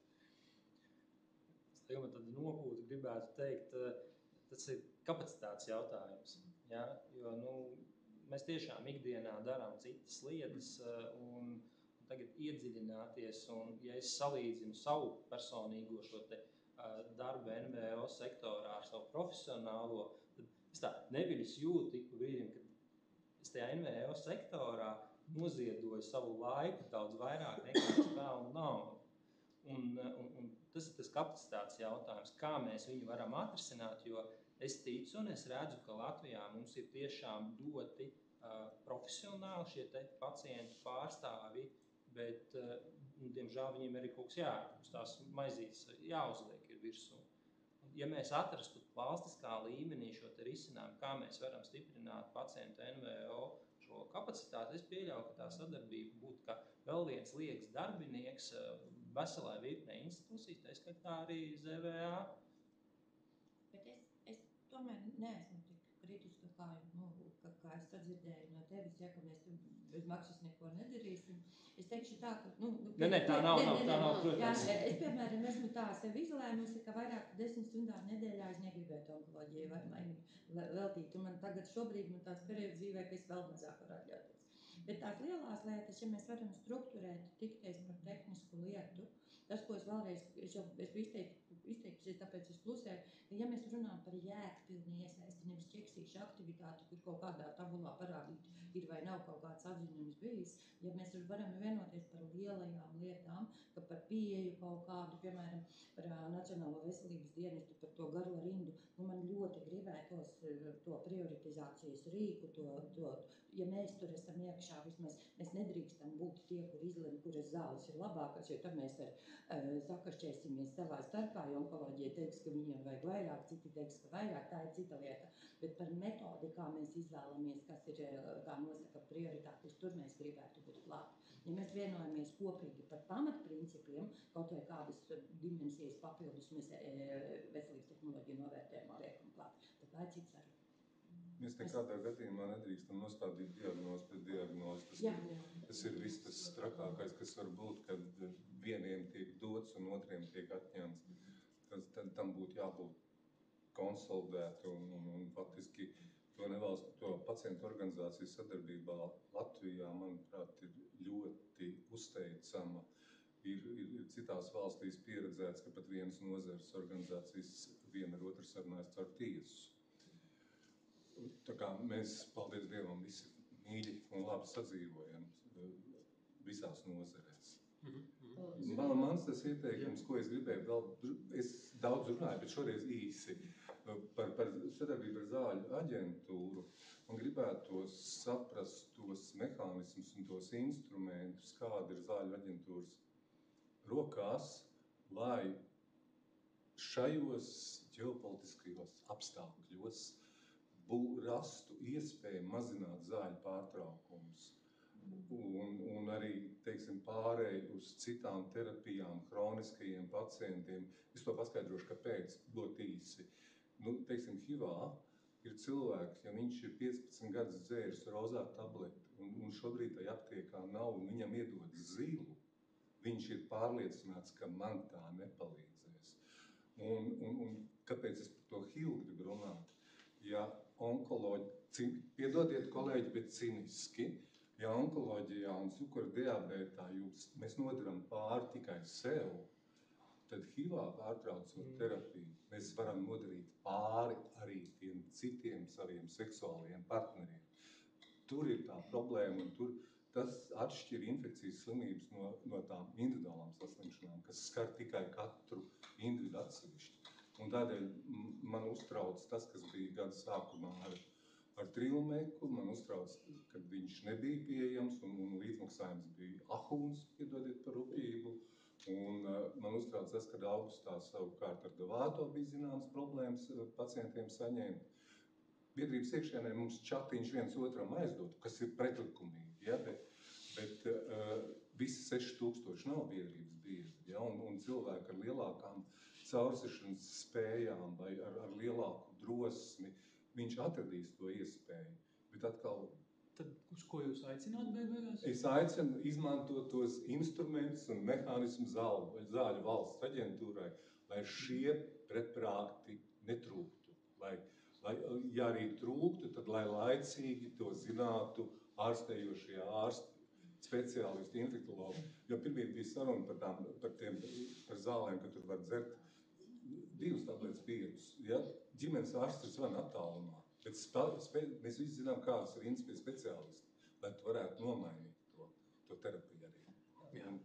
Es tagad tad nopūtu gribētu teikt, tas ir kapacitātes jautājums. Ja? Jo mēs tiešām ikdienā darām citas lietas un tagad iedziļināties. Un, ja es salīdzinu savu personīgo šo te darbu NVO sektorā ar savu profesionālo, tad es tā neviļas jūtu tik brīdim, kad es tajā NVO sektorā noziedoju savu laiku daudz vairāk nekā es pelnu naudu. Un tas ir tas kapacitātes jautājums, kā mēs viņu varam atrisināt, jo es ticu un es redzu, ka Latvijā mums ir tiešām ļoti profesionāli šie te pacientu pārstāvi, bet, diemžēl, viņiem arī kaut kas uz tās maizītes jāuzliek ir virsū. Ja mēs atrastu valstiskā līmenī šo te risinājumu, kā mēs varam stiprināt pacientu NVO šo kapacitāti, es pieļauju, ka tā sadarbība būtu kā vēl viens liekas darbinieks veselai virknei institūcijas, tā skaitā arī ZVA. Bet es tomēr neesmu tik kritiska, kā es sadzirdēju no tevis, ja, ka mēs bez maksas neko nedarīsim. Es teikšu tā, ka... tā nav, protams. Jā, es, piemēram, esmu tā sevi izlēmusi, ka vairāk 10 stundām nedēļā es negribētu onkoloģiju vai veltīt. Un man tagad šobrīd tāds periods dzīvē, ka es vēl mazāk varu atļauties. Bet tās lielās lietas, ja mēs varam strukturēt, tikties par tehnisku lietu, tas, ko es vēlreiz, es izteikusies, tāpēc es plusēju, ka ja mēs runājam par jēgpilnu iesaisti, nevis ķeksīšu aktivitāti, kur kaut kādā tabulā parādīt ir vai nav kaut kāds atziņums bijis, ja mēs varam vienoties par lielajām lietām, ka par pieeju kaut kādu, piemēram, par Nacionālo veselības dienestu, par to garo rindu, man ļoti gribētos to prioritizācijas rīku, ja mēs tur esam iekšā, vismaz mēs nedrīkstam būt tie, kur izlem, kuras zāles ir labākas, jo tad mēs sakašķēsimies savā starpā, jo onkoloģija teiks, ka viņiem vajag vairāk, citi teiks, ka vairāk, tā ir cita lieta. Bet par metodi, kā mēs izvēlamies, kas ir, kā nosaka prioritātes, tur mēs gribētu būt klāt. Ja mēs vienojamies kopīgi par pamatprincipiem, kaut vai kādas dimensijas papildus mēs veselības tehnoloģiju novērtējumā liekam klāt, tad tā ir cits saruna. Mēs nekādā gadījumā nedrīkstam nostādīt diagnozi pret diagnozi. Tas ir viss tas trakākais, kas var būt, kad vieniem tiek dots un otriem tiek atņemts. Tam būtu jābūt konsolidēt un faktiski to pacientu organizācijas sadarbībā Latvijā, manuprāt, ir ļoti uzteicama. Ir citās valstīs pieredzēts, ka pat vienas nozares organizācijas viena ar otru sarunājas caur tiesu. Tā kā mēs, paldies Dievam, visi mīļi un labi sadzīvojam visās nozarēs. Mans tas ieteikums, ko es gribēju vēl, es daudz runāju, bet šoreiz īsi par sadarbību ar Zāļu aģentūru un gribētos saprast tos mehānismus un tos instrumentus, kādi ir Zāļu aģentūras rokās, lai šajos ģeopolitiskajos apstākļos rastu iespēju mazināt zāļu pārtraukumus un arī, teiksim, pārēju uz citām terapijām, hroniskajiem pacientiem. Es to paskaidrošu, kāpēc, ļoti īsi. Teiksim, HIVā ir cilvēks, ja viņš ir 15 gadus dzēris rozā tableti un šobrīd tai aptiekā nav un viņam iedod zilu, viņš ir pārliecināts, ka man tā nepalīdzēs. Un kāpēc es par to HIV gribu runāt? Ja piedodiet kolēģi, bet ciniski, ja onkoloģijā un cukura diabētā mēs nodaram pāri tikai sev, tad HIVā pārtraucot terapiju, mēs varam nodarīt pāri arī tiem citiem saviem seksuālajiem partneriem. Tur ir tā problēma un tas atšķir infekcijas slimības no tām individuālām kas skar tikai katru individu atsevišķi. Un tādēļ man uztrauc tas, kas bija gada sākumā ar trilmeku, man uztrauc, kad viņš nebija pieejams un līdzmaksājums bija ahūns, piedodiet par rupjību. Un man uztrauc tas, kad augustā savukārt ar Davāto bija zināmas problēmas pacientiem saņēmt. Biedrības iekšienē mums čatiņš viens otram aizdot, kas ir pretlikumīgi, ja? Bet visi 6000 nav biedrības biedri, ja? Un cilvēki ar lielākām caursešanas spējām vai ar lielāku drosmi, viņš atradīs to iespēju. Bet atkal... Tad uz ko jūs aicināt beigās? Es aicinu izmantot tos instrumentus un mehānismu zāļu valsts aģentūrai, lai šie preparāti netrūktu. Ja arī trūktu, tad lai laicīgi to zinātu ārstējošie ārsti, speciālisti, infektologi. Jo pirmīt bija saruna par zālēm, ka tur var dzert 2 tabletes 5. Ja? Ģimenes ārsts ir zvana attālumā, bet mēs visi zinām, kādas ir rindas pie speciālisti, lai tu varētu nomainīt to terapiju arī.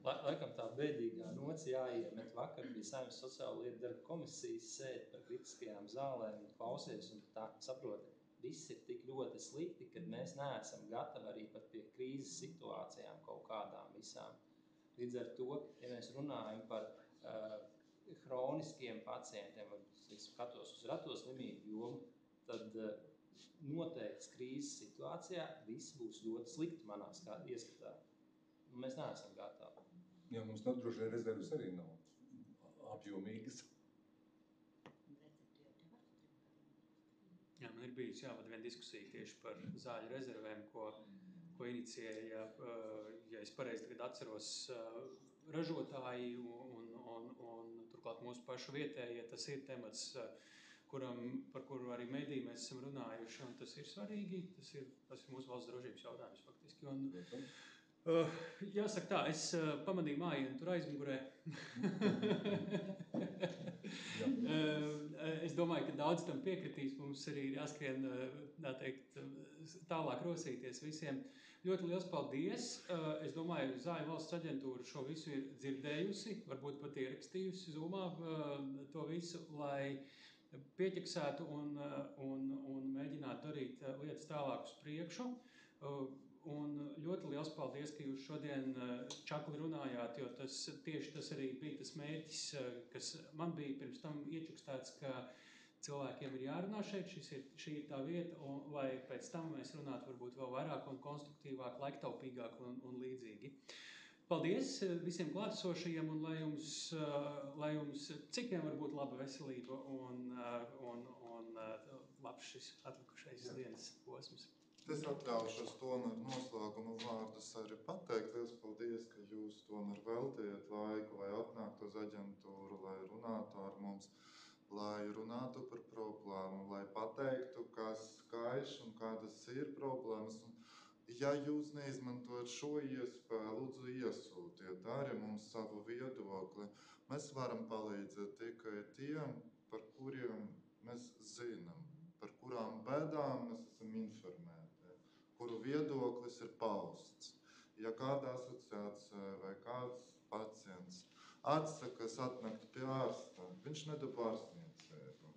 Laikam tā bēdīgā nots jāiemet. Vakar bija Saeimas sociālo lietu darba komisijas sēde par kritiskajām zālēm un klausies, un tā saproti, viss ir tik ļoti slikti, kad mēs neesam gatavi arī pat pie krīzes situācijām kaut kādām visām. Līdz ar to, ja mēs runājam par hroniskiem pacientiem, vai skatos uz reto slimību jomu, tad noteikts krīzes situācijā viss būs ļoti slikti manā ieskatā. Mēs neesam gatavi. Jā, mums droši vien rezervas arī nav apjomīgas. Jā, man ir bijis jāvada viena diskusija tieši par zāļu rezervēm, ko inicijēja, ja es pareizi tagad atceros, ražotāji un turklāt mūsu pašu vietējie. Tas ir temats, par kuru arī mediji mēs esam runājuši, un tas ir svarīgi. Tas ir mūsu valsts drošības jautājums faktiski. Un, jāsaka tā, es pamanīju mājienu tur aizmugurē. Es domāju, ka daudz tam piekritīs. Mums arī ir jāskrien, tā teikt, tālāk rosīties visiem. Ļoti liels paldies. Es domāju, Zāļu valsts aģentūra šo visu ir dzirdējusi, varbūt pat ierakstījusi Zoomā to visu, lai pieķeksētu un mēģinātu darīt lietas tālāk uz priekšu. Un ļoti liels paldies, ka jūs šodien čakli runājāt, jo tieši tas arī bija tas mērķis, kas man bija pirms tam iečukstēts, ka cilvēkiem ir jārunā šeit, šī ir tā vieta, un lai pēc tam mēs runātu varbūt vēl vairāk un konstruktīvāk, laiktaupīgāk un līdzīgi. Paldies visiem klātesošajiem un lai jums cik vien var būt laba veselība un labs šis atlikušais dienas posms. Es atļaušos tomēr noslēguma vārdus arī pateikt. Liels paldies, ka jūs tomēr veltiet laiku, lai atnāktu uz aģentūru, lai runātu ar mums, lai runātu par problēmu, lai pateiktu, kas skaiš un kādas ir problēmas. Un, ja jūs neizmantojat šo iespēju, lūdzu iesūtiet arī mums savu viedokli. Mēs varam palīdzēt tikai tiem, par kuriem mēs zinām, par kurām bēdām mēs esam informēti, kuru viedoklis ir pausts. Ja kāda asociācija vai kāds pacients atsakas atnākt pie ārsta, viņš nedabū ārstniecību.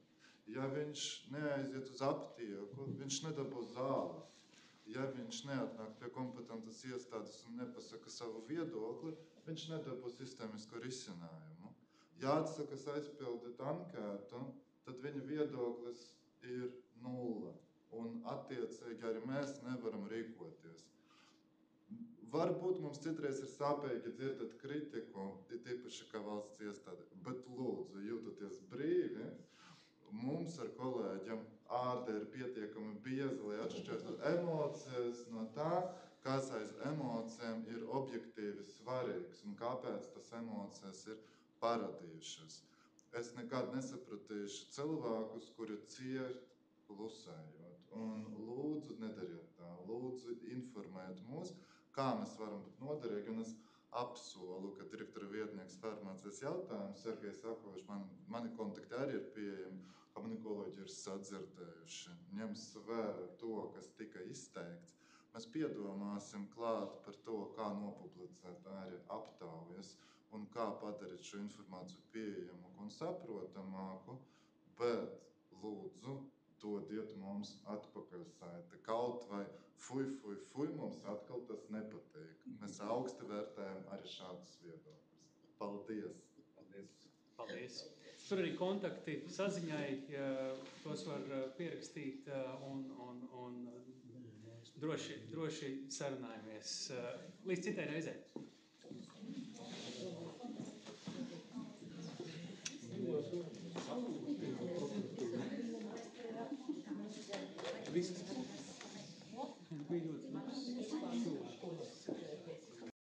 Ja viņš neaiziet uz aptieku, viņš nedabū zāles. Ja viņš neatnāk pie kompetentas iestādes un nepasaka savu viedokli, viņš nedabū sistēmisku risinājumu. Ja atsakas aizpildīt ankētu, tad viņa viedoklis ir 0. Un attiecīgi arī mēs nevaram rīkoties. Varbūt mums citreiz ir sāpīgi dzirdēt kritiku, tīpaši kā valsts iestāde, bet lūdzu, jūtaties brīvi. Mums ar kolēģiem āda ir pietiekami bieza, lai atšķirtu emocijas no tā, kas aiz emocijām ir objektīvi svarīgs un kāpēc tas emocijas ir paradījušas. Es nekad nesapratīšu cilvēkus, kuri cieš klusējot. Un lūdzu, nedariet tā. Lūdzu, informēt mūs, kā mēs varam būt noderīgi. Un es apsolu, ka direktora vietnieks farmācijas jautājums, Sergejs Sakovičs, mani kontakti arī ir pieejami, kā mani kolēģi ir sadzirdējuši. Ņems vērā to, kas tika izteikts. Mēs piedomāsim klāt par to, kā nopublicēt arī aptaujas un kā padarīt šo informāciju pieejamāku un saprotamāku, bet lūdzu, dodiet mums atpakaļ saiti. Kaut vai fuj, mums atkal tas nepatīk. Mēs augsti vērtējam arī šādus viedokļus. Paldies! Paldies! Tur arī kontakti saziņai, tos var pierakstīt un droši sarunājamies. Līdz citai reizei!